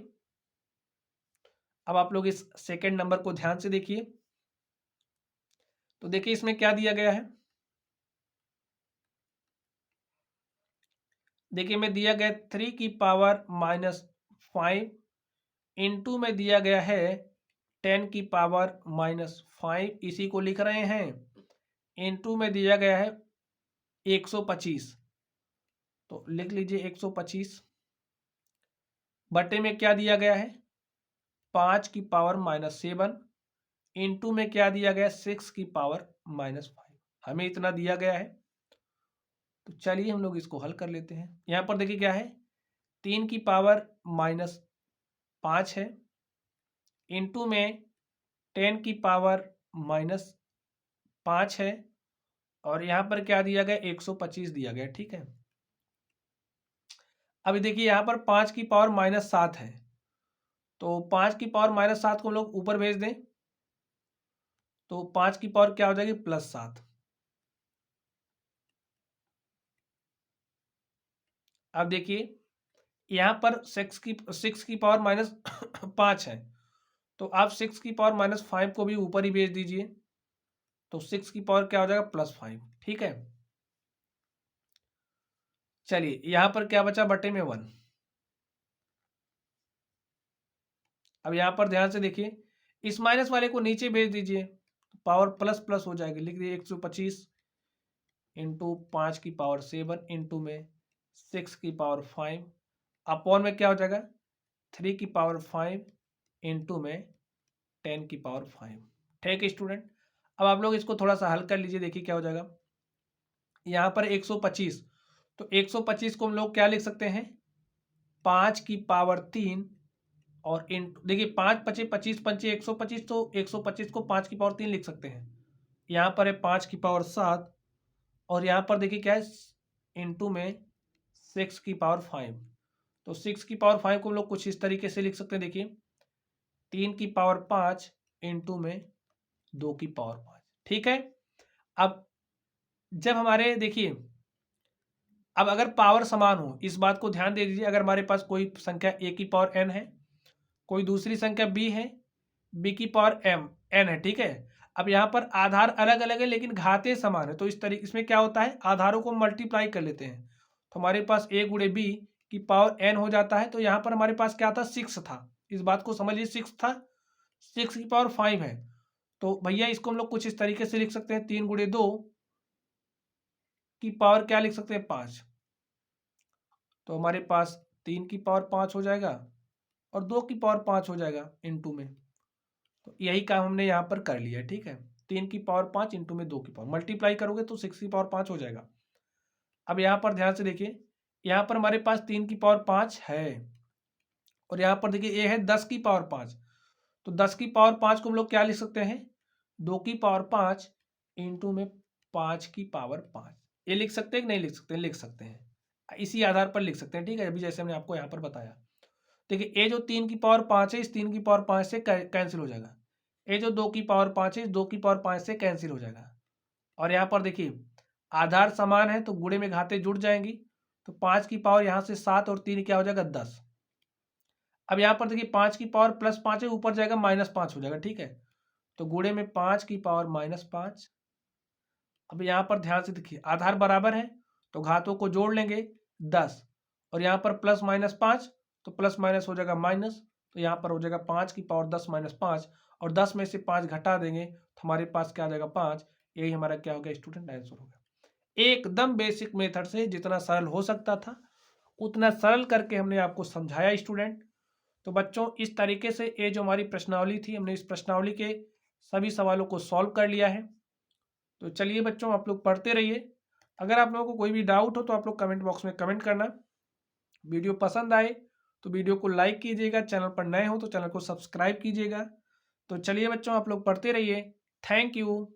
A: अब आप लोग इस सेकंड नंबर को ध्यान से देखिए। तो देखिए इसमें क्या दिया गया है, देखिए में दिया गया 3 की पावर -5, इंटू में दिया गया है 10 की पावर -5, इसी को लिख रहे हैं, इंटू में दिया गया है 125, तो लिख लीजिए 125, बटे में क्या दिया गया है 5 की पावर -7, इंटू में क्या दिया गया 6 की पावर -5, हमें इतना दिया गया है। तो चलिए हम लोग इसको हल कर लेते हैं। यहाँ पर देखिए क्या है, 3 की पावर -5 है, इंटू में 10 की पावर -5 है, और यहाँ पर क्या दिया गया 125 दिया गया। ठीक है, अभी देखिए यहाँ पर 5 की पावर -7 है, तो 5 की पावर -7 को हम लोग ऊपर भेज दें तो 5 की पावर क्या हो जाएगी +7। अब देखिए यहाँ पर 6 की पावर -5 है, तो आप 6 की पावर -5 को भी ऊपर ही भेज दीजिए, तो 6 की पावर क्या हो जाएगा +5। ठीक है, चलिए यहाँ पर क्या बचा, बटे में 1। अब यहाँ पर ध्यान से देखिए, इस माइनस वाले को नीचे भेज दीजिए, पावर प्लस प्लस हो जाएगी, लिख दिए 125 इंटू 5 की पावर 7 इंटू में 6 की पावर 5 अपॉन में क्या हो जाएगा 3 की पावर 5 इंटू में 10 की पावर 5। ठीक है स्टूडेंट, अब आप लोग इसको थोड़ा सा हल कर लीजिए, देखिए क्या हो जाएगा। यहाँ पर 125, तो 125 को हम लोग क्या लिख सकते हैं 5 की पावर 3, और इन देखिए 5 पचे 25 पंचे 125, तो 125 को 5 की पावर 3 लिख सकते हैं। यहाँ पर है 5 की पावर 7, और यहाँ पर देखिए क्या है इंटू में 6 की पावर 5, तो 6 की पावर 5 को हम लोग कुछ इस तरीके से लिख सकते हैं, देखिए 3 की पावर 5 इंटू में 2 की पावर 5। ठीक है, अब जब हमारे देखिए, अब अगर पावर समान हो, इस बात को ध्यान दे दीजिए, अगर हमारे पास कोई संख्या a की पावर n है, कोई दूसरी संख्या b है, b की पावर n है। ठीक है, अब यहाँ पर आधार अलग अलग है लेकिन घातें समान है, तो इस तरीके इसमें क्या होता है आधारों को मल्टीप्लाई कर लेते हैं, तो हमारे पास a गुणे b की पावर n हो जाता है। तो यहाँ पर हमारे पास क्या था 6 था, इस बात को समझिए 6 था, 6 की पावर 5 है, तो भैया इसको हम लोग कुछ इस तरीके से लिख सकते हैं 3 गुणे 2 की पावर क्या लिख सकते हैं 5, तो हमारे पास 3 की पावर 5 हो जाएगा और 2 की पावर 5 हो जाएगा इंटू में, तो यही काम हमने यहाँ पर कर लिया। ठीक है, 3 की पावर 5 इंटू में 2 की पावर मल्टीप्लाई करोगे तो 6 की पावर 5 हो जाएगा। अब यहाँ पर ध्यान से देखिए, यहाँ पर हमारे पास 3 की पावर 5 है, और यहाँ पर देखिए ये है 10 की पावर 5, तो 10 की पावर 5 को हम लोग क्या लिख सकते हैं 2 की पावर 5 इंटू में 5 की पावर 5, ये लिख सकते हैं कि नहीं लिख सकते हैं, लिख सकते हैं, इसी आधार पर लिख सकते हैं। ठीक है, अभी जैसे हमने आपको यहाँ पर बताया, देखिए ये जो 3 की पावर 5 है, इस 3 की पावर 5 से कैंसिल हो जाएगा, ये जो 2 की पावर 5 है, इस 2 की पावर 5 से कैंसिल हो जाएगा, और यहाँ पर देखिए आधार समान है तो गुणे में घातें जुड़ जाएंगी, तो 5 की पावर यहाँ से 7 और 3 क्या हो जाएगा 10। अब यहाँ पर देखिए 5 की पावर +5 है, ऊपर जाएगा -5 हो जाएगा, ठीक है। तो गुणे में 5 की पावर -5। अब यहाँ पर ध्यान से देखिए आधार बराबर है तो घातों को जोड़ लेंगे 10, और यहाँ पर +-5 तो प्लस माइनस हो जाएगा माइनस, तो यहाँ पर हो जाएगा 5 की पावर 10 - 5, और 10 में से 5 घटा देंगे तो हमारे पास क्या आ जाएगा 5। यही हमारा क्या हो गया स्टूडेंट आंसर हो गया। एकदम बेसिक मेथड से जितना सरल हो सकता था उतना सरल करके हमने आपको समझाया स्टूडेंट। तो बच्चों इस तरीके से ये जो हमारी प्रश्नावली थी, हमने इस प्रश्नावली के सभी सवालों को सॉल्व कर लिया है। तो चलिए बच्चों आप लोग पढ़ते रहिए। अगर आप लोगों को कोई भी डाउट हो तो आप लोग कमेंट बॉक्स में कमेंट करना। वीडियो पसंद आए तो वीडियो को लाइक कीजिएगा, चैनल पर नए हो तो चैनल को सब्सक्राइब कीजिएगा। तो चलिए बच्चों आप लोग पढ़ते रहिए। Thank you.